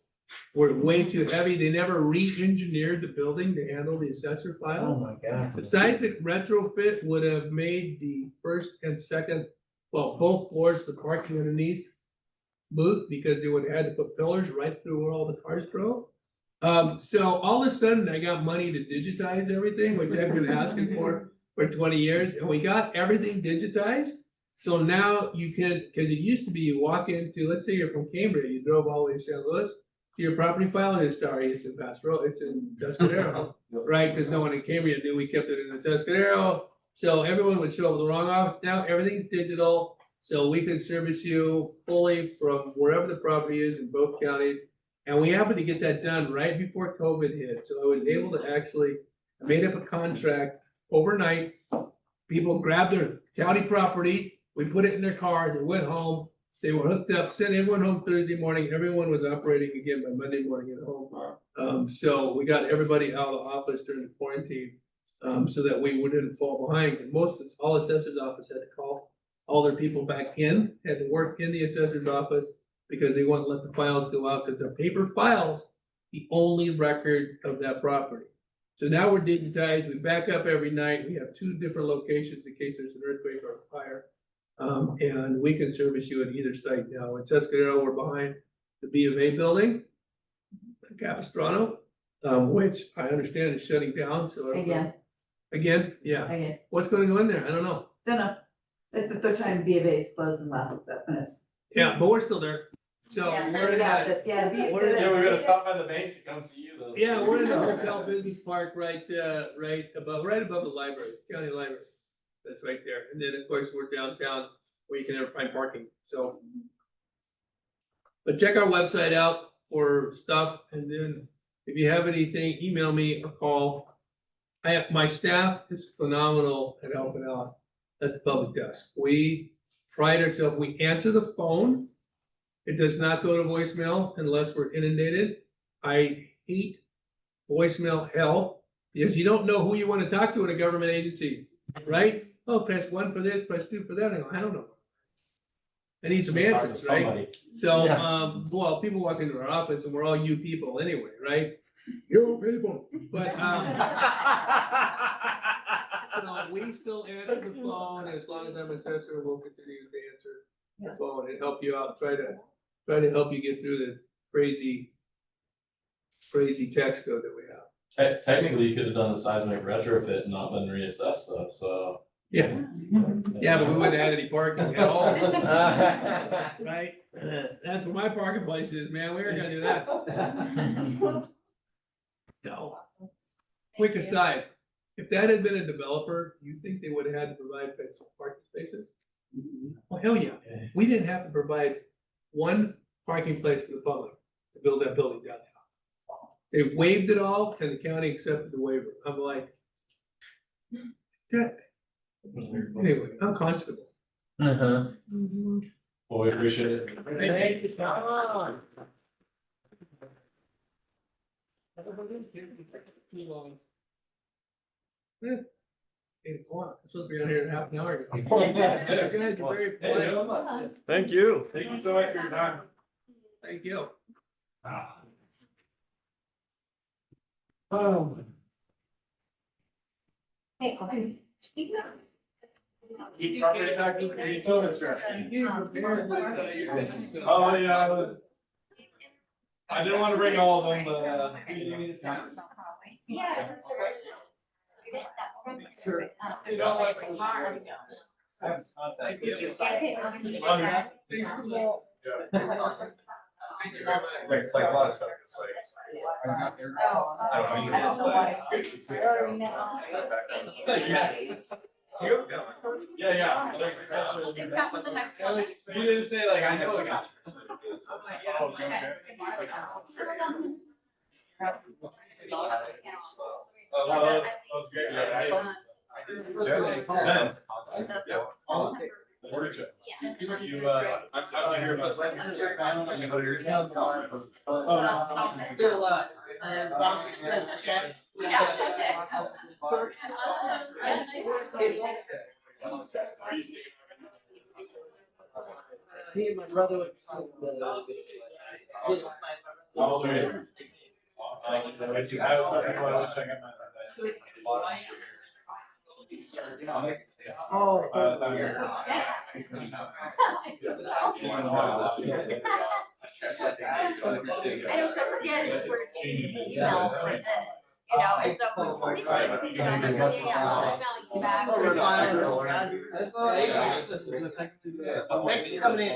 were way too heavy. They never re-engineered the building to handle the assessor files. Oh my God. The seismic retrofit would have made the first and second, both floors, the parking underneath, moot, because they would have had to put pillars right through where all the cars drove. So all of a sudden I got money to digitize everything, which I've been asking for 20 years, and we got everything digitized. So now you can, because it used to be you walk into, let's say you're from Cambria, you drove all the way to St. Louis, to your property file is, sorry, it's in Paso, it's in Tuscadero, right? Because no one in Cambria knew we kept it in the Tuscadero. So everyone would show up at the wrong office. Now everything's digital, so we can service you fully from wherever the property is in both counties. And we happened to get that done right before COVID hit, so I was able to actually, I made up a contract overnight. People grabbed their county property, we put it in their car, they went home, they were hooked up, sent everyone home Thursday morning, everyone was operating again by Monday morning at home. So we got everybody out of the office during the quarantine, so that we wouldn't fall behind, and all assessor's office had to call all their people back in, had to work in the assessor's office, because they wouldn't let the files go out, because their paper files, the only record of that property. So now we're digitized, we back up every night, we have 2 different locations in case there's an earthquake or a fire. And we can service you at either site now. In Sacramento, we're behind the B of A building, Capistrano, which I understand is shutting down, so. Again, yeah. Again, What's gonna go in there? I don't know. don't know. It's the third time B of A is closed in last, Yeah, but we're still there. So we're in that, we're in Yeah, we're that- gonna stop by the bank to come see you though. yeah, we're in the hotel business park right above the library, county library. That's right there. And then, of course, we're downtown where you can never find parking, so. But check our website out for stuff, and then if you have anything, email me or call. My staff is phenomenal at helping out at the public desk. We pride ourselves, we answer the phone. It does not go to voicemail unless we're inundated. I hate voicemail hell, because you don't know who you want to talk to in a government agency, right? Oh, press 1 for this, press 2 for that. I don't know. I need some answers, right? Somebody. So, Yeah. well, people walk into our office and we're all you people anyway, right? You people, but, so we still answer the phone, as long as I'm assessor, we'll continue to answer the phone and help you out, try to help you get through the crazy tax code that we have. Technically, you could have done the seismic retrofit and not been reassessed though, so. Yeah, yeah, but we wouldn't have had any parking at all, right? That's where my parking place is, man, we aren't gonna do that. No. Quick aside, if that had been a developer, you think they would have had to provide fixed parking spaces? Well, hell yeah, we didn't have to provide one parking place for the public to build that building downtown. They waived it all and the county accepted the waiver. I'm like, that, anyway, I'm constable. Uh-huh. Well, we appreciate it. Thank you, John. Eh, 8 o'clock, I'm supposed to be out here in half an hour. Guys, you're very polite. Thank you. Thank you so much for your time. Thank you. Oh. Hey, okay. Keep property taxes, you're so interesting. Oh, Oh, yeah, I didn't want to bring all of them, but. Yeah. You don't like. Thank you. It's like a lot of stuff, it's like. I don't know. Yeah. You didn't say like, I know I got you. Oh, okay. Oh, that was great. You, I'm here about. Me and my brother would. How old are you? I have something I wish I got my. Oh. I don't forget we're getting email for this, you know, and so we can, you know, email you back. Thank you for coming in.